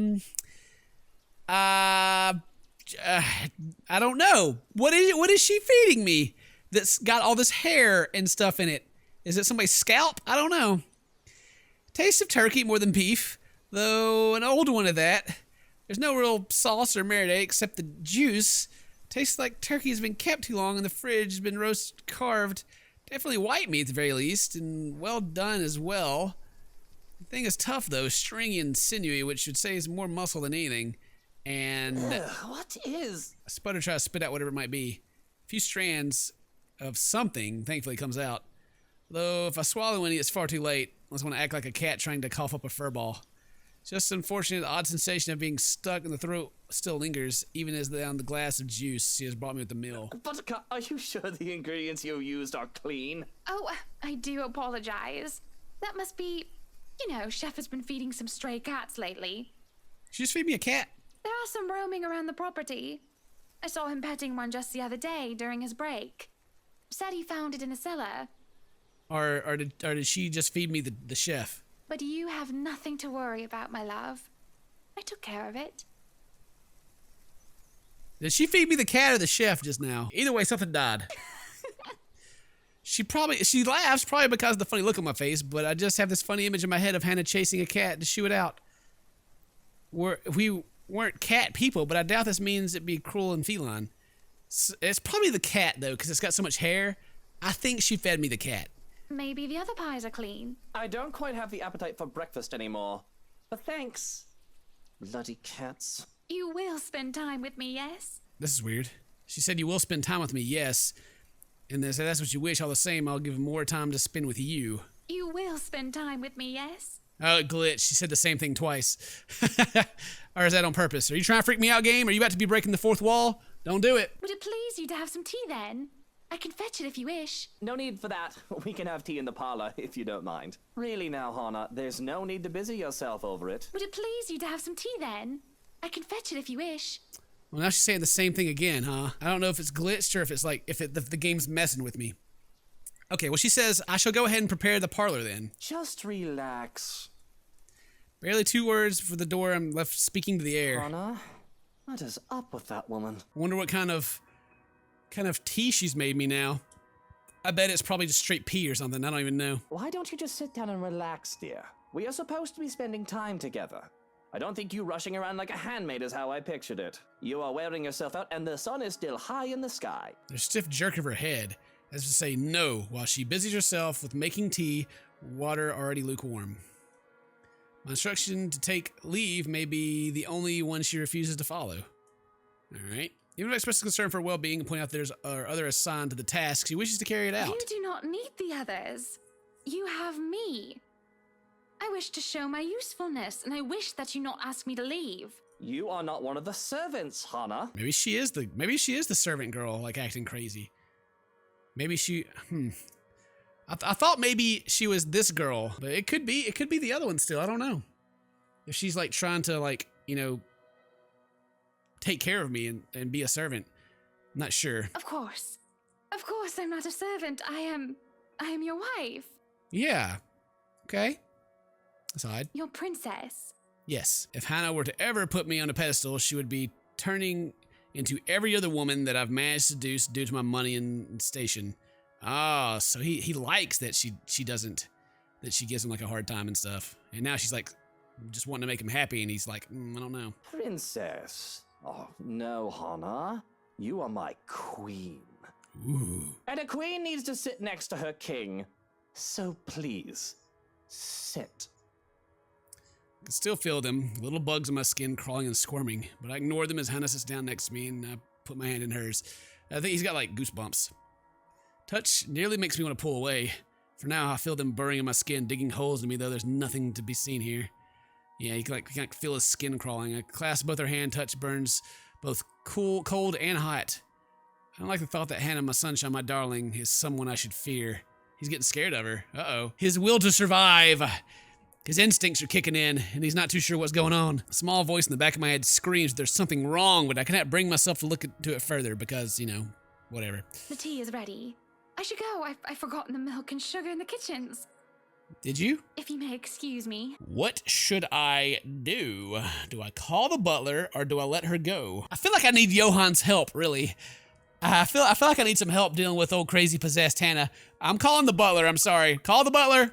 don't know. What is she feeding me that's got all this hair and stuff in it? Is it somebody's scalp? I don't know. Taste of turkey more than beef, though an old one of that. There's no real sauce or marinade except the juice. Tastes like turkey has been kept too long in the fridge, has been roast carved. Definitely white meat at the very least, and well done as well. The thing is tough though, stringy and sinewy, which should say is more muscle than anything. And what is? I sputter, try to spit out whatever it might be. A few strands of something thankfully comes out. Though if I swallow any, it's far too late. I just want to act like a cat trying to cough up a fur ball. Just unfortunate, the odd sensation of being stuck in the throat still lingers, even as down the glass of juice she has brought me with the meal. Buttercup, are you sure the ingredients you used are clean? Oh, I do apologize. That must be, Chef has been feeding some stray cats lately. She just feed me a cat. There are some roaming around the property. I saw him petting one just the other day during his break. Said he found it in a cellar. Or did she just feed me the chef? But you have nothing to worry about, my love. I took care of it. Did she feed me the cat or the chef just now? Either way, something died. She laughs probably because of the funny look on my face, but I just have this funny image in my head of Hannah chasing a cat to shoo it out. We weren't cat people, but I doubt this means it'd be cruel and feline. It's probably the cat though, because it's got so much hair. I think she fed me the cat. Maybe the other pies are clean. I don't quite have the appetite for breakfast anymore. But thanks. Bloody cats. You will spend time with me, yes? This is weird. She said you will spend time with me, yes. And then say that's what you wish. All the same, I'll give more time to spend with you. You will spend time with me, yes? Oh, it glitched. She said the same thing twice. Or is that on purpose? Are you trying to freak me out, game? Are you about to be breaking the fourth wall? Don't do it. Would it please you to have some tea then? I can fetch it if you wish. No need for that. We can have tea in the parlor, if you don't mind. Really now, Hannah, there's no need to busy yourself over it. Would it please you to have some tea then? I can fetch it if you wish. Well, now she's saying the same thing again, huh? I don't know if it's glitched or if it's like, if the game's messing with me. Okay, well, she says, I shall go ahead and prepare the parlor then. Just relax. Barely 2 words for the door. I'm left speaking to the air. Hannah, what is up with that woman? I wonder what kind of tea she's made me now. I bet it's probably just straight pee or something. I don't even know. Why don't you just sit down and relax, dear? We are supposed to be spending time together. I don't think you rushing around like a handmaid is how I pictured it. You are wearing yourself out and the sun is still high in the sky. There's a stiff jerk of her head as to say no while she busies herself with making tea, water already lukewarm. My instruction to take leave may be the only one she refuses to follow. Alright. Even if I express concern for her well-being and point out there's other assigned to the task, she wishes to carry it out. You do not need the others. You have me. I wish to show my usefulness, and I wish that you not ask me to leave. You are not one of the servants, Hannah. Maybe she is the servant girl, like acting crazy. Maybe she, I thought maybe she was this girl, but it could be the other one still. I don't know. If she's like trying to like, you know, take care of me and be a servant. I'm not sure. Of course I'm not a servant. I am your wife. Yeah. Okay. Aside. Your princess. Yes. If Hannah were to ever put me on a pedestal, she would be turning into every other woman that I've managed to seduce due to my money and station. Ah, so he likes that she doesn't, that she gives him like a hard time and stuff. And now she's like just wanting to make him happy, and he's like, I don't know. Princess. Oh, no, Hannah. You are my queen. Ooh. And a queen needs to sit next to her king. So please, sit. I can still feel them, little bugs in my skin crawling and squirming, but I ignore them as Hannah sits down next to me and I put my hand in hers. I think he's got like goosebumps. Touch nearly makes me want to pull away. For now, I feel them burrowing in my skin, digging holes in me, though there's nothing to be seen here. Yeah, you can feel his skin crawling. I clasp both her hand, touch burns both cold and hot. I don't like the thought that Hannah, my sunshine, my darling, is someone I should fear. He's getting scared of her. Uh-oh. His will to survive. His instincts are kicking in, and he's not too sure what's going on. A small voice in the back of my head screams there's something wrong, but I cannot bring myself to look into it further because, you know, whatever. The tea is ready. I should go. I've forgotten the milk and sugar in the kitchens. Did you? If you may excuse me. What should I do? Do I call the butler or do I let her go? I feel like I need Johan's help, really. I feel like I need some help dealing with old crazy possessed Hannah. I'm calling the butler. I'm sorry. Call the butler.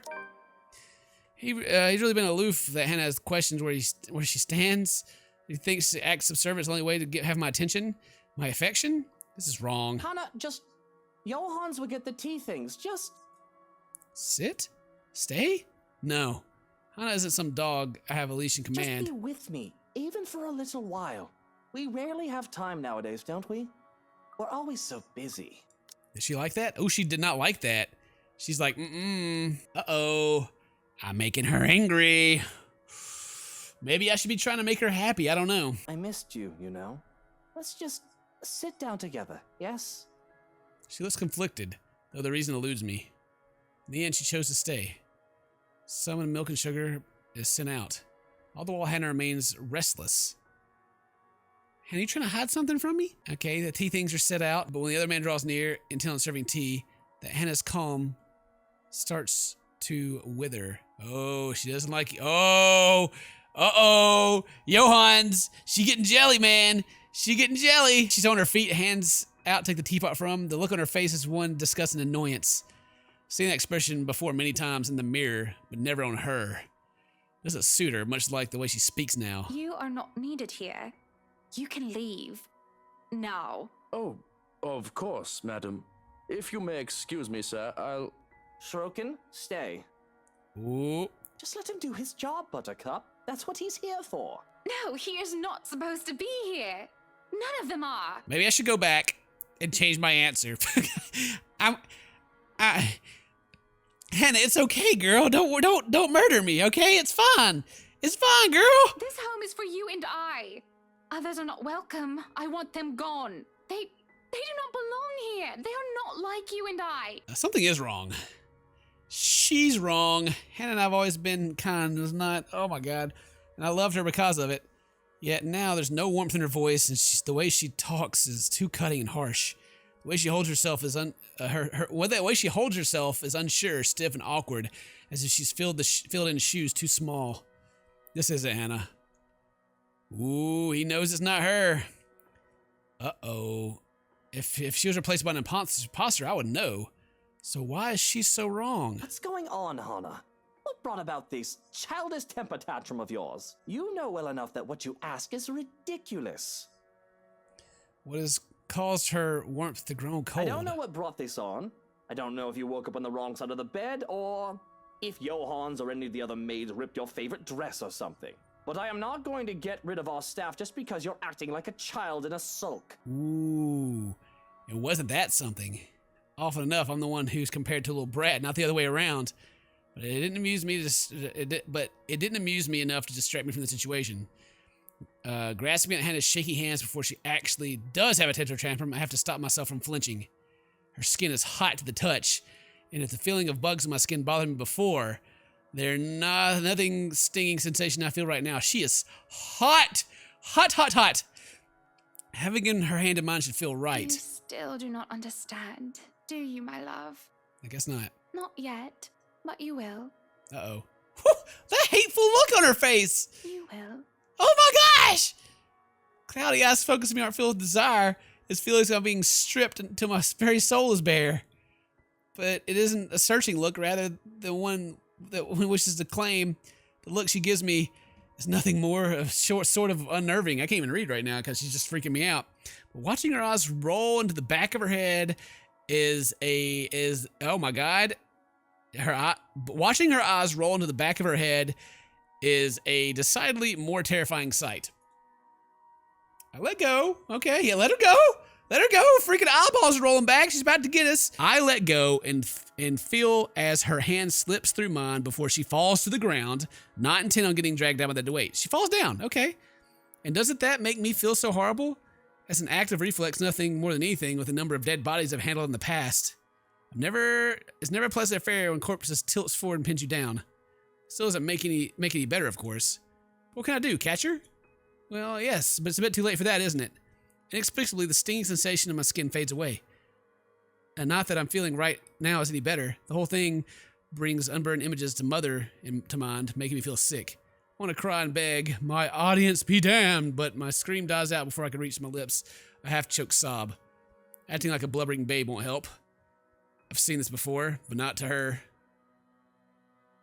He's really been aloof that Hannah has questions where she stands. He thinks act subservient is the only way to have my attention, my affection. This is wrong. Hannah, just Johans will get the tea things. Just sit, stay. No, Hannah isn't some dog I have a leash in command. Just be with me, even for a little while. We rarely have time nowadays, don't we? We're always so busy. Did she like that? Oh, she did not like that. She's like, uh-oh. I'm making her angry. Maybe I should be trying to make her happy. I don't know. I missed you, you know. Let's just sit down together, yes? She looks conflicted, though the reason eludes me. In the end, she chose to stay. Some milk and sugar is sent out. All the while, Hannah remains restless. Hannah, you trying to hide something from me? Okay, the tea things are set out, but when the other man draws near, intent on serving tea, that Hannah's calm starts to wither. Oh, she doesn't like it. Oh, uh-oh. Johans, she getting jelly, man. She getting jelly. She's on her feet, hands out, take the teapot from him. The look on her face is one disgusting annoyance. I've seen that expression before many times in the mirror, but never on her. Doesn't suit her, much like the way she speaks now. You are not needed here. You can leave. Now. Oh, of course, madam. If you may excuse me, sir, I'll... Shrokin, stay. Ooh. Just let him do his job, Buttercup. That's what he's here for. No, he is not supposed to be here. None of them are. Maybe I should go back and change my answer. Hannah, it's okay, girl. Don't murder me, okay? It's fine. It's fine, girl. This home is for you and I. Others are not welcome. I want them gone. They do not belong here. They are not like you and I. Something is wrong. She's wrong. Hannah and I've always been kind. It's not. Oh my God. And I loved her because of it. Yet now there's no warmth in her voice, and the way she talks is too cutting and harsh. The way she holds herself is the way she holds herself is unsure, stiff, and awkward, as if she's filled in shoes too small. This isn't Hannah. Ooh, he knows it's not her. Uh-oh. If she was replaced by an imposter, I would know. So why is she so wrong? What's going on, Hannah? What brought about this childish temper tantrum of yours? You know well enough that what you ask is ridiculous. What has caused her warmth to grow cold? I don't know what brought this on. I don't know if you woke up on the wrong side of the bed, or if Johans or any of the other maids ripped your favorite dress or something. But I am not going to get rid of our staff just because you're acting like a child in a sulk. Ooh, it wasn't that something. Often enough, I'm the one who's compared to a little brat, not the other way around. But it didn't amuse me. It didn't amuse me enough to distract me from the situation. Grasping at Hannah's shaky hands before she actually does have a temper tantrum, I have to stop myself from flinching. Her skin is hot to the touch, and if the feeling of bugs in my skin bothered me before, there's nothing stinging sensation I feel right now. She is hot, hot, hot, hot. Having her hand in mine should feel right. You still do not understand, do you, my love? I guess not. Not yet, but you will. Uh-oh. Whew, that hateful look on her face. You will. Oh my gosh! Cloudy eyes focusing me aren't filled with desire. It's feelings I'm being stripped until my very soul is bare. But it isn't a searching look, rather the one that wishes to claim. The look she gives me is nothing more of sort of unnerving. I can't even read right now because she's just freaking me out. But watching her eyes roll into the back of her head is oh my God. Watching her eyes roll into the back of her head is a decidedly more terrifying sight. I let go. Okay, yeah, let her go. Let her go. Freaking eyeballs are rolling back. She's about to get us. I let go and feel as her hand slips through mine before she falls to the ground, not intent on getting dragged down by that weight. She falls down. Okay. And doesn't that make me feel so horrible? As an act of reflex, nothing more than anything with the number of dead bodies I've handled in the past. It's never a pleasant affair when corpses tilts forward and pins you down. Still doesn't make any better, of course. What can I do, catch her? Well, yes, but it's a bit too late for that, isn't it? Inexplicably, the stinging sensation in my skin fades away. And not that I'm feeling right now is any better. The whole thing brings unburned images to mind, making me feel sick. I want to cry and beg, my audience be damned, but my scream dies out before I can reach my lips. A half-choked sob. Acting like a blubbering babe won't help. I've seen this before, but not to her.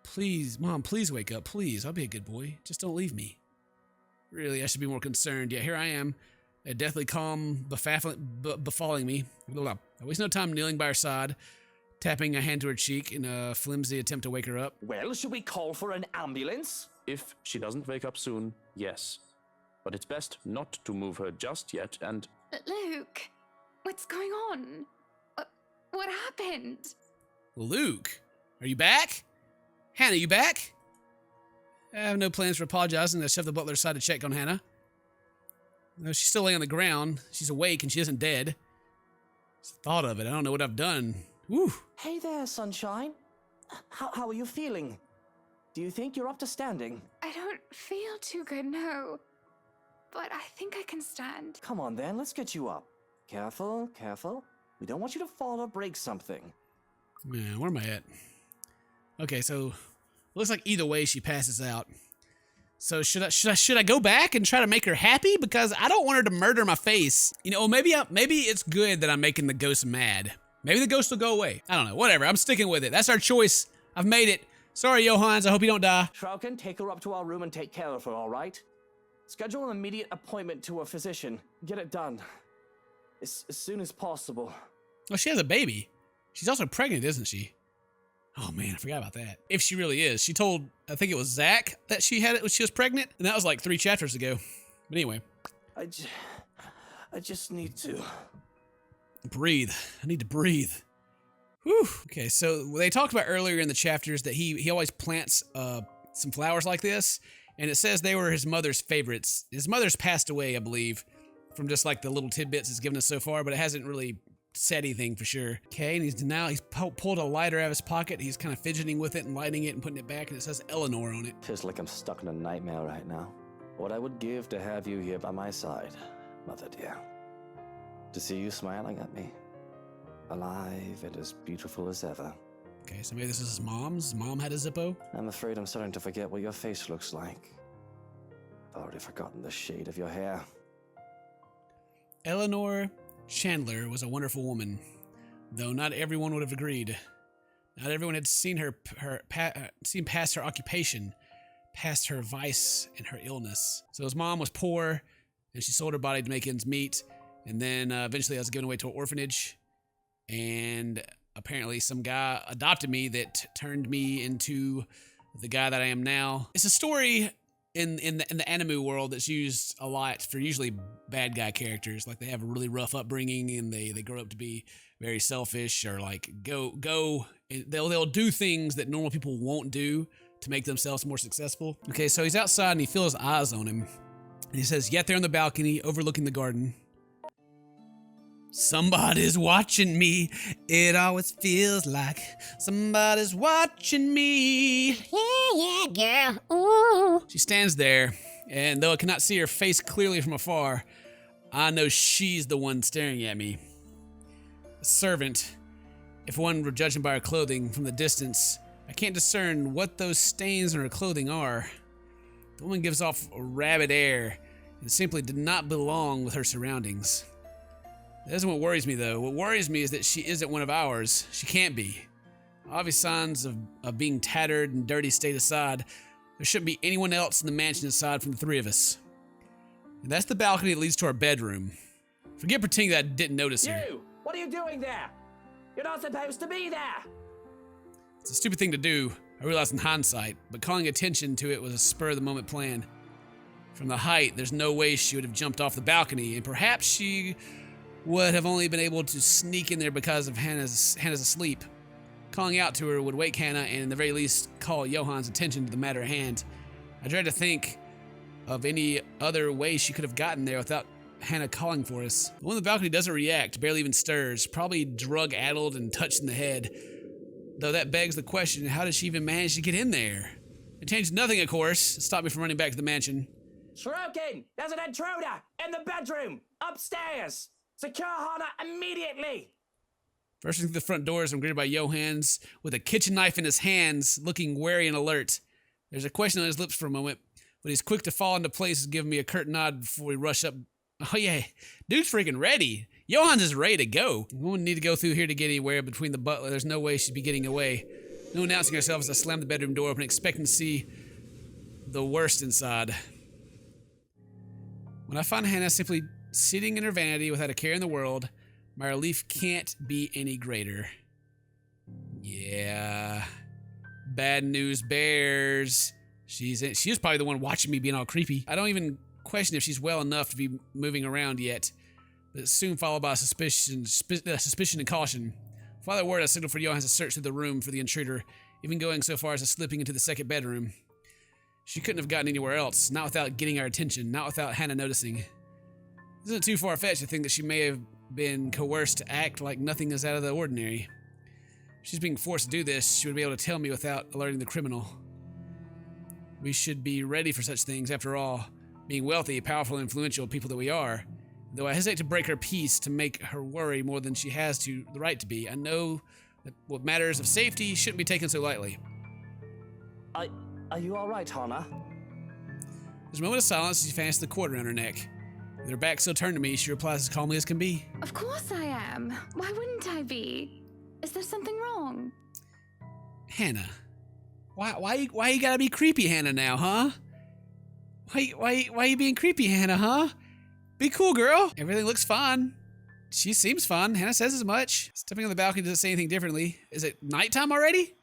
Please, Mom, please wake up, please. I'll be a good boy. Just don't leave me. Really, I should be more concerned, yet here I am, a deathly calm befalling me. I waste no time kneeling by her side, tapping a hand to her cheek in a flimsy attempt to wake her up. Well, should we call for an ambulance? If she doesn't wake up soon, yes. But it's best not to move her just yet, and... Luke, what's going on? What happened? Luke, are you back? Hannah, you back? I have no plans for apologizing. I shoved the butler aside to check on Hannah. No, she's still laying on the ground. She's awake and she isn't dead. Just the thought of it. I don't know what I've done. Whew. Hey there, sunshine. How are you feeling? Do you think you're up to standing? I don't feel too good, no. But I think I can stand. Come on then, let's get you up. Careful, careful. We don't want you to fall or break something. Man, where am I at? Okay, so looks like either way she passes out. So should I go back and try to make her happy? Because I don't want her to murder my face. You know, maybe it's good that I'm making the ghost mad. Maybe the ghost will go away. I don't know. Whatever. I'm sticking with it. That's our choice. I've made it. Sorry, Johans. I hope you don't die. Shrouken, take her up to our room and take care of her, all right? Schedule an immediate appointment to a physician. Get it done. As soon as possible. Oh, she has a baby. She's also pregnant, isn't she? Oh man, I forgot about that. If she really is. She told, I think it was Zach, that she had it when she was pregnant. And that was like 3 chapters ago. But anyway. I just need to. Breathe. I need to breathe. Whew. Okay, so they talked about earlier in the chapters that he always plants some flowers like this, and it says they were his mother's favorites. His mother's passed away, I believe, from just like the little tidbits it's given us so far, but it hasn't really said anything for sure. Okay, and he's pulled a lighter out of his pocket. He's kind of fidgeting with it and lighting it and putting it back, and it says Eleanor on it. Feels like I'm stuck in a nightmare right now. What I would give to have you here by my side, mother dear. To see you smiling at me. Alive and as beautiful as ever. Okay, so maybe this is his mom's. His mom had a Zippo. I'm afraid I'm starting to forget what your face looks like. I've already forgotten the shade of your hair. Eleanor Chandler was a wonderful woman, though not everyone would have agreed. Not everyone had seen seen past her occupation, past her vice and her illness. So his mom was poor, and she sold her body to make ends meet, and then eventually I was given away to an orphanage, and apparently some guy adopted me that turned me into the guy that I am now. It's a story in the anime world that's used a lot for usually bad guy characters. Like they have a really rough upbringing and they grow up to be very selfish, or like they'll do things that normal people won't do to make themselves more successful. Okay, so he's outside and he feels eyes on him. And he says, yet there on the balcony overlooking the garden. Somebody's watching me. It always feels like somebody's watching me. Yeah, girl. Ooh. She stands there, and though I cannot see her face clearly from afar, I know she's the one staring at me. A servant, if one were judging by her clothing from the distance, I can't discern what those stains on her clothing are. The woman gives off a rabid air and simply did not belong with her surroundings. That isn't what worries me, though. What worries me is that she isn't one of ours. She can't be. Obvious signs of being tattered and dirty state aside, there shouldn't be anyone else in the mansion aside from the three of us. And that's the balcony that leads to our bedroom. Forget pretending that I didn't notice her. You! What are you doing there? You're not supposed to be there! It's a stupid thing to do, I realize in hindsight, but calling attention to it was a spur-of-the-moment plan. From the height, there's no way she would have jumped off the balcony, and perhaps she would have only been able to sneak in there because of Hannah's asleep. Calling out to her would wake Hannah and at the very least call Johann's attention to the matter at hand. I dread to think of any other way she could have gotten there without Hannah calling for us. The one on the balcony doesn't react, barely even stirs, probably drug-addled and touched in the head. Though that begs the question, how did she even manage to get in there? It changed nothing, of course. It stopped me from running back to the mansion. Shrokin! There's an intruder! In the bedroom! Upstairs! Secure Hannah immediately! Bursting through the front doors, I'm greeted by Johann's with a kitchen knife in his hands, looking wary and alert. There's a question on his lips for a moment, but he's quick to fall into place and give me a curt nod before we rush up. Oh yeah, dude's freaking ready. Johann's is ready to go. We wouldn't need to go through here to get anywhere between the butler. There's no way she'd be getting away. No announcing herself as I slam the bedroom door open, expecting to see the worst inside. When I find Hannah simply sitting in her vanity without a care in the world, my relief can't be any greater. Yeah. Bad news bears. She was probably the one watching me being all creepy. I don't even question if she's well enough to be moving around yet, but it's soon followed by suspicion and caution. Without a word, I signaled for Johann to search through the room for the intruder, even going so far as to slipping into the second bedroom. She couldn't have gotten anywhere else, not without getting our attention, not without Hannah noticing. It isn't too far-fetched to think that she may have been coerced to act like nothing is out of the ordinary. If she's being forced to do this, she would be able to tell me without alerting the criminal. We should be ready for such things, after all, being wealthy, powerful, and influential people that we are. Though I hesitate to break her peace to make her worry more than she has the right to be, I know that what matters of safety shouldn't be taken so lightly. Are you alright, Hannah? There's a moment of silence as she fastens the cord around her neck. With her back still turned to me, she replies as calmly as can be. Of course I am. Why wouldn't I be? Is there something wrong? Hannah. Why you gotta be creepy, Hannah, now, huh? Why you being creepy, Hannah, huh? Be cool, girl. Everything looks fine. She seems fun. Hannah says as much. Stepping on the balcony doesn't say anything differently. Is it nighttime already?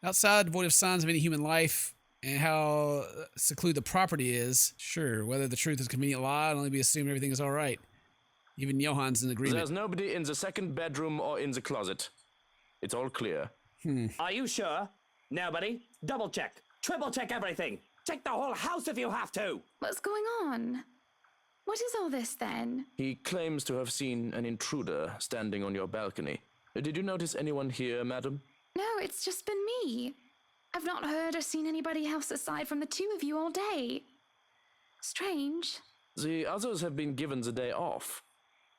Outside, devoid of signs of any human life, and how secluded the property is. Sure, whether the truth is a convenient lie, it'll only be assumed everything is alright. Even Johann's in agreement. There's nobody in the second bedroom or in the closet. It's all clear. Are you sure? Nobody? Double check. Triple check everything. Check the whole house if you have to. What's going on? What is all this then? He claims to have seen an intruder standing on your balcony. Did you notice anyone here, madam? No, it's just been me. I've not heard or seen anybody else aside from the two of you all day. Strange. The others have been given the day off.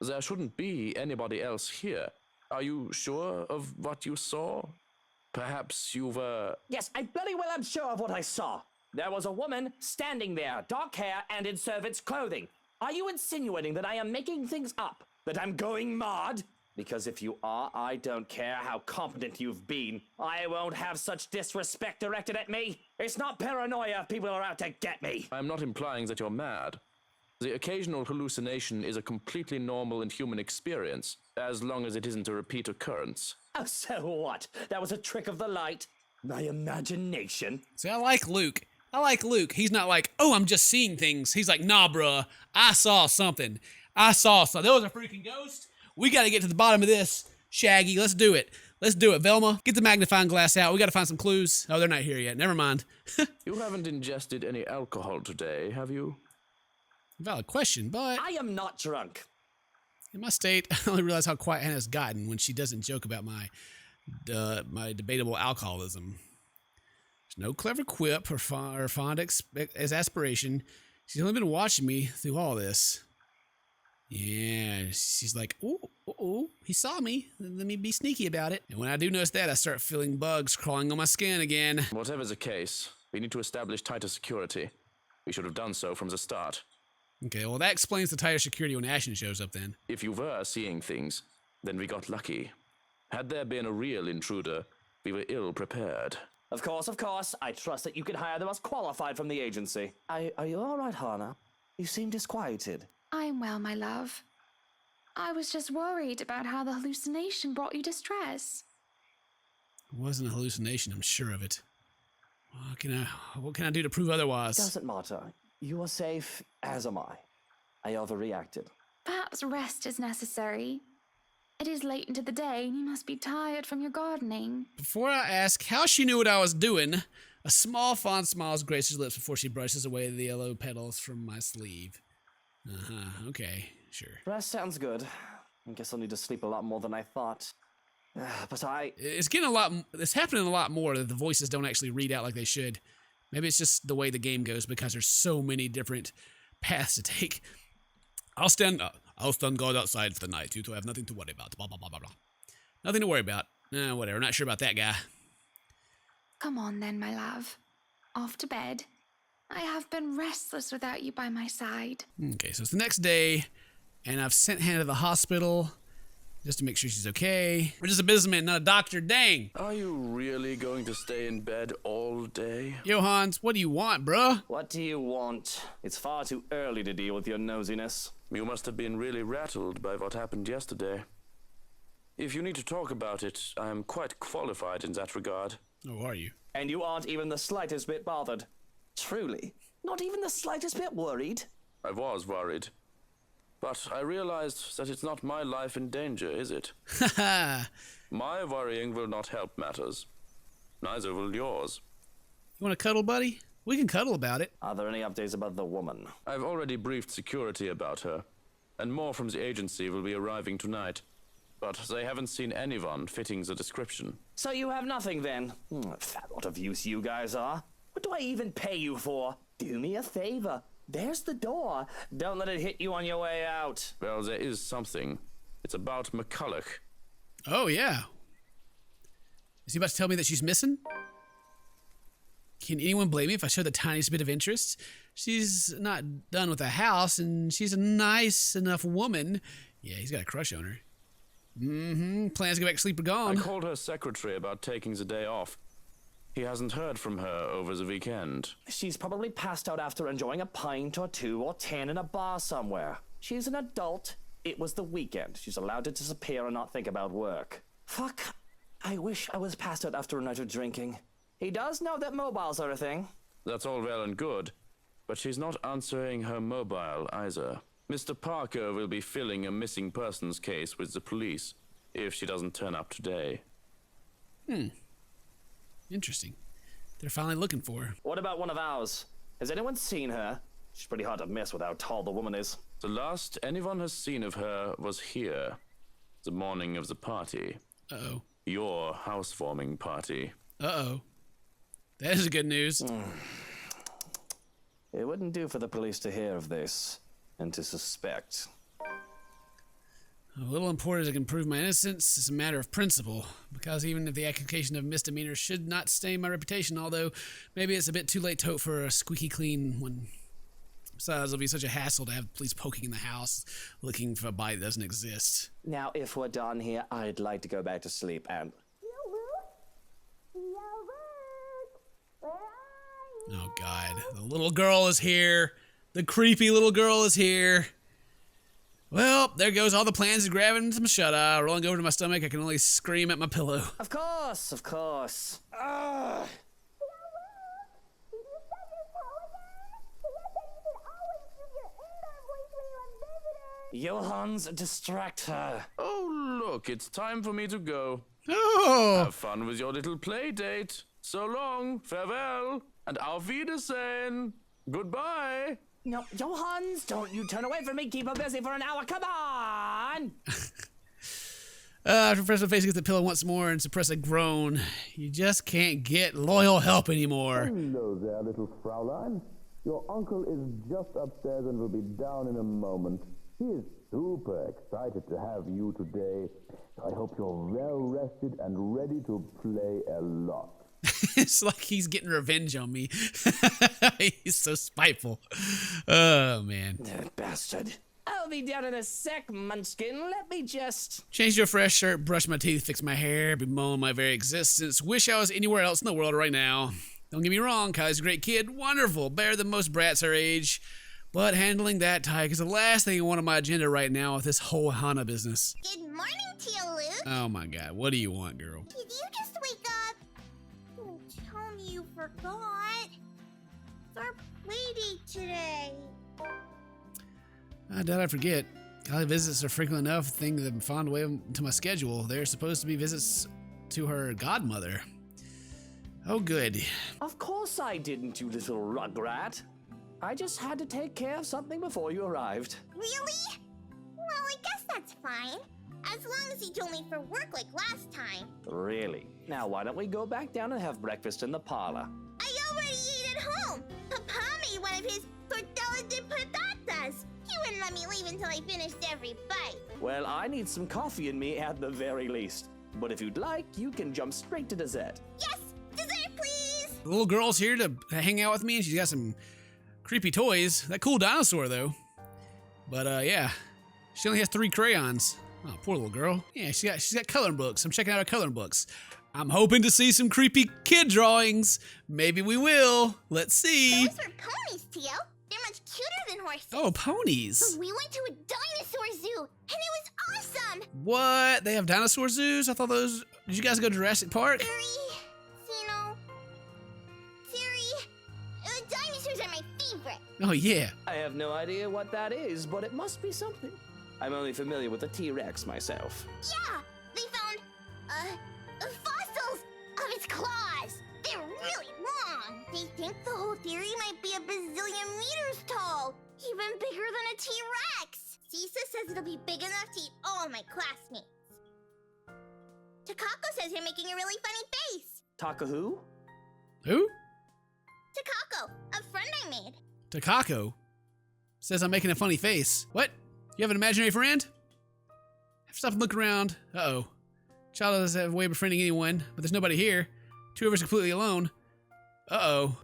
There shouldn't be anybody else here. Are you sure of what you saw? Perhaps you were... Yes, I bloody well am sure of what I saw. There was a woman standing there, dark hair and in servant's clothing. Are you insinuating that I am making things up? That I'm going mad? Because if you are, I don't care how competent you've been. I won't have such disrespect directed at me. It's not paranoia if people are out to get me. I'm not implying that you're mad. The occasional hallucination is a completely normal and human experience, as long as it isn't a repeat occurrence. Oh, so what? That was a trick of the light? My imagination? See, I like Luke. He's not like, oh, I'm just seeing things. He's like, nah, bruh, I saw something. There was a freaking ghost. We got to get to the bottom of this, Shaggy. Let's do it. Velma, get the magnifying glass out. We got to find some clues. Oh, they're not here yet. Never mind. You haven't ingested any alcohol today, have you? Valid question, but I am not drunk. in my state, I only realize how quiet Hannah's gotten when she doesn't joke about my debatable alcoholism. There's no clever quip or fond exasperation. She's only been watching me through all this. Yeah, she's like, oh, he saw me. Let me be sneaky about it. And when I do notice that, I start feeling bugs crawling on my skin again. Whatever the case, we need to establish tighter security. We should have done so from the start. Okay, well, that explains the tighter security when Ashen shows up then. If you were seeing things, then we got lucky. Had there been a real intruder, we were ill prepared. Of course. I trust that you can hire the most qualified from the agency. Are you all right, Hannah? You seem disquieted. I'm well, my love. I was just worried about how the hallucination brought you distress. It wasn't a hallucination, I'm sure of it. What can I do to prove otherwise? Doesn't matter. You are safe, as am I. I overreacted. Perhaps rest is necessary. It is late into the day, and you must be tired from your gardening. Before I ask how she knew what I was doing, a small fond smile graces her lips before she brushes away the yellow petals from my sleeve. Okay, sure. Rest sounds good. I guess I'll need to sleep a lot more than I thought. But it's happening a lot more that the voices don't actually read out like they should. Maybe it's just the way the game goes because there's so many different paths to take. I'll stand guard outside for the night. You two have nothing to worry about. Blah, blah, blah, blah, blah. Nothing to worry about. Whatever. Not sure about that guy. Come on then, my love. Off to bed. I have been restless without you by my side. Okay, so it's the next day, and I've sent Hannah to the hospital just to make sure she's okay. We're just a businessman, not a doctor. Dang. Are you really going to stay in bed all day? Johans, what do you want, bruh? What do you want? It's far too early to deal with your nosiness. You must have been really rattled by what happened yesterday. If you need to talk about it, I am quite qualified in that regard. Oh, are you? And you aren't even the slightest bit bothered. Truly. Not even the slightest bit worried? I was worried. But I realized that it's not my life in danger, is it? My worrying will not help matters. Neither will yours. You want to cuddle, buddy? We can cuddle about it. Are there any updates about the woman? I've already briefed security about her, and more from the agency will be arriving tonight. But they haven't seen anyone fitting the description. So you have nothing then? Fat lot of use you guys are. What do I even pay you for? Do me a favor. There's the door. Don't let it hit you on your way out. Well, there is something. It's about McCulloch. Oh, yeah. Is he about to tell me that she's missing? Can anyone blame me if I show the tiniest bit of interest? She's not done with the house, and she's a nice enough woman. Yeah, he's got a crush on her. Plans to go back to sleep are gone. I called her secretary about taking the day off. He hasn't heard from her over the weekend. She's probably passed out after enjoying a pint or 2 or 10 in a bar somewhere. She's an adult. It was the weekend. She's allowed to disappear and not think about work. Fuck. I wish I was passed out after a night of drinking. He does know that mobiles are a thing. That's all well and good, but she's not answering her mobile either. Mr. Parker will be filling a missing persons case with the police if she doesn't turn up today. Interesting. They're finally looking for her. What about one of ours? Has anyone seen her? She's pretty hard to miss with how tall the woman is. The last anyone has seen of her was here, the morning of the party. Uh-oh. Your housewarming party. Uh-oh. That is good news. It wouldn't do for the police to hear of this and to suspect. A little important I can prove my innocence is a matter of principle, because even if the accusation of misdemeanor should not stain my reputation, although maybe it's a bit too late to hope for a squeaky clean one. Besides, it'll be such a hassle to have police poking in the house looking for a body that doesn't exist. Now, if we're done here, I'd like to go back to sleep and... Oh, God. The little girl is here. The creepy little girl is here. Well, there goes all the plans of grabbing some shut-eye. Rolling over to my stomach, I can only scream at my pillow. Of course, of course. Ugh. Johans, distract her. Oh, look, it's time for me to go. Oh! Have fun with your little play date. So long, farewell, and auf Wiedersehen. Goodbye. No, Johans, don't you turn away from me. Keep her busy for an hour. Come on! I press my face against the pillow once more and suppress a groan. You just can't get loyal help anymore. Hello there, little Fraulein. Your uncle is just upstairs and will be down in a moment. He is super excited to have you today. I hope you're well rested and ready to play a lot. It's like he's getting revenge on me. He's so spiteful. Oh, man. That bastard. I'll be down in a sec, Munchkin. Let me just... Change to a fresh shirt, brush my teeth, fix my hair, bemoan my very existence. Wish I was anywhere else in the world right now. Don't get me wrong, Kylie's a great kid. Wonderful. Better than most brats her age. But handling that tight is the last thing I want on my agenda right now with this whole Hannah business. Good morning, Tia Luke. Oh, my God. What do you want, girl? Did you just wake up? Don't tell me you forgot. It's our play date today. I doubt I forget. Kylie visits are frequent enough thing that I'm found way into my schedule. They're supposed to be visits to her godmother. Oh, good. Of course I didn't, you little rugrat. I just had to take care of something before you arrived. Really? Well, I guess that's fine. As long as you told me for work like last time. Really? Now why don't we go back down and have breakfast in the parlor? I already ate at home. Papa made one of his tortilla de patatas. He wouldn't let me leave until I finished every bite. Well, I need some coffee in me at the very least. But if you'd like, you can jump straight to dessert. Yes, dessert please. The little girl's here to hang out with me, and she's got some creepy toys. That cool dinosaur, though. But, yeah. She only has 3 crayons. Oh, poor little girl. Yeah, she's got coloring books. I'm checking out her coloring books. I'm hoping to see some creepy kid drawings. Maybe we will. Let's see. Those were ponies, Tio. They're much cuter than horses. Oh, ponies. We went to a dinosaur zoo, and it was awesome. What? They have dinosaur zoos? I thought those... Did you guys go to Jurassic Park? Dinosaurs are my favorite. Oh, yeah. I have no idea what that is, but it must be something. I'm only familiar with the T-Rex myself. Yeah, they found, fossils of its claws. They're really long. They think the whole theory might be a bazillion meters tall, even bigger than a T-Rex. Cisa says it'll be big enough to eat all of my classmates. Takako says you're making a really funny face. Taka who? Who? Takako, a friend I made. Takako says I'm making a funny face. What? You have an imaginary friend? Stop and look around. Uh-oh. Child doesn't have a way of befriending anyone, but there's nobody here. 2 of us are completely alone. Uh-oh.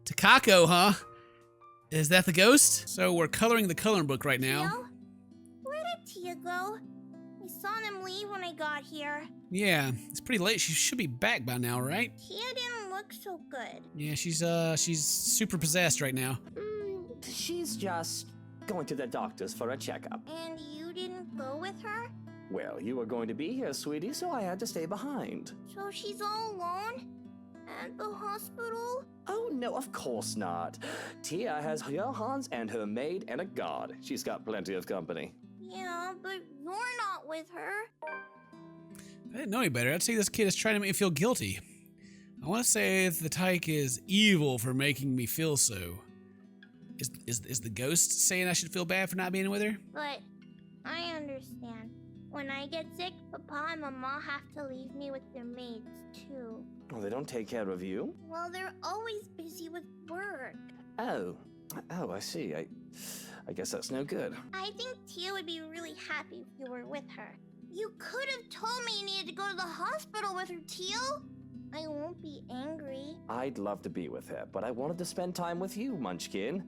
Takako, huh? Is that the ghost? So we're coloring the coloring book right now. Tio? Where did Tia go? I saw them leave when I got here. Yeah, it's pretty late. She should be back by now, right? Tia didn't look so good. Yeah, she's super possessed right now. She's just going to the doctor's for a checkup. And you didn't go with her? Well, you were going to be here, sweetie, so I had to stay behind. So she's all alone? At the hospital? Oh, no, of course not. Tia has Johans and her maid and a guard. She's got plenty of company. Yeah, but you're not with her. I didn't know any better. I'd say this kid is trying to make me feel guilty. I want to say the tyke is evil for making me feel so. Is the ghost saying I should feel bad for not being with her? But I understand. When I get sick, Papa and Mama have to leave me with their maids, too. Oh, they don't take care of you? Well, they're always busy with work. Oh, I see. I guess that's no good. I think Tia would be really happy if you were with her. You could have told me you needed to go to the hospital with her, Teal. I won't be angry. I'd love to be with her, but I wanted to spend time with you, Munchkin.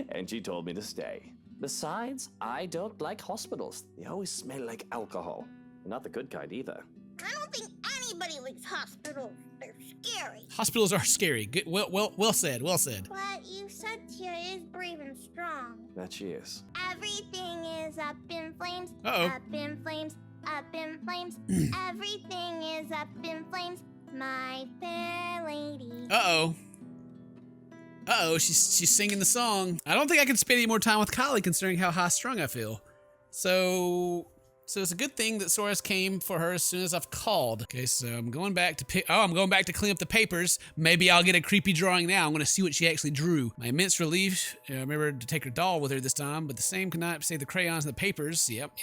And she told me to stay. Besides, I don't like hospitals. They always smell like alcohol. Not the good kind either. I don't think anybody likes hospitals. They're scary. Hospitals are scary. Good, well said. Well said. But you said Tia is brave and strong. That she is. Everything is up in flames. Uh-oh. Up in flames. Up in flames. Everything is up in flames. My fair lady. Uh-oh. Uh-oh, she's singing the song. I don't think I can spend any more time with Kylie considering how high-strung I feel. So it's a good thing that Soros came for her as soon as I've called. Okay, so I'm going back to clean up the papers. Maybe I'll get a creepy drawing now. I'm gonna see what she actually drew. My immense relief, I remembered to take her doll with her this time, but the same could not save the crayons and the papers. Yep.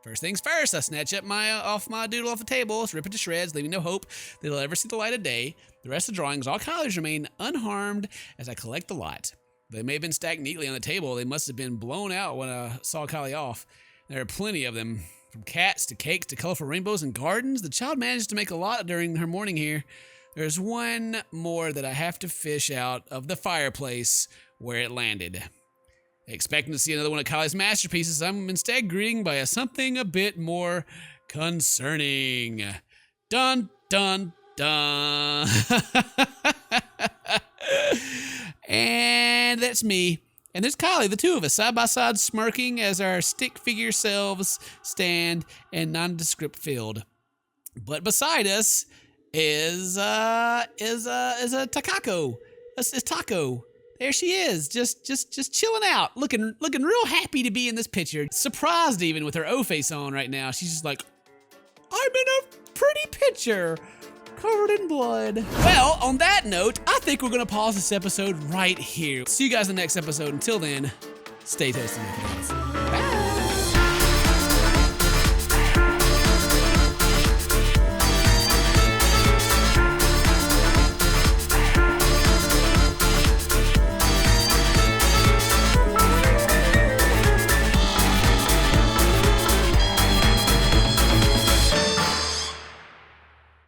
First things first, I snatch up my doodle off the table, rip it to shreds, leaving no hope that it'll ever see the light of day. The rest of the drawings, all colors, remain unharmed as I collect the lot. They may have been stacked neatly on the table. They must have been blown out when I saw Kylie off. There are plenty of them, from cats to cakes to colorful rainbows and gardens. The child managed to make a lot during her morning here. There's one more that I have to fish out of the fireplace where it landed. Expecting to see another one of Kylie's masterpieces, I'm instead greeted by something a bit more concerning. Dun, dun, dun. And that's me. And there's Kylie, the two of us, side by side, smirking as our stick figure selves stand in nondescript field. But beside us is a Takako. Is Taco. There she is, just chilling out, looking real happy to be in this picture. Surprised even with her O face on right now. She's just like, I'm in a pretty picture. Covered in blood. Well, on that note, I think we're gonna pause this episode right here. See you guys in the next episode. Until then, stay toasty, my friends.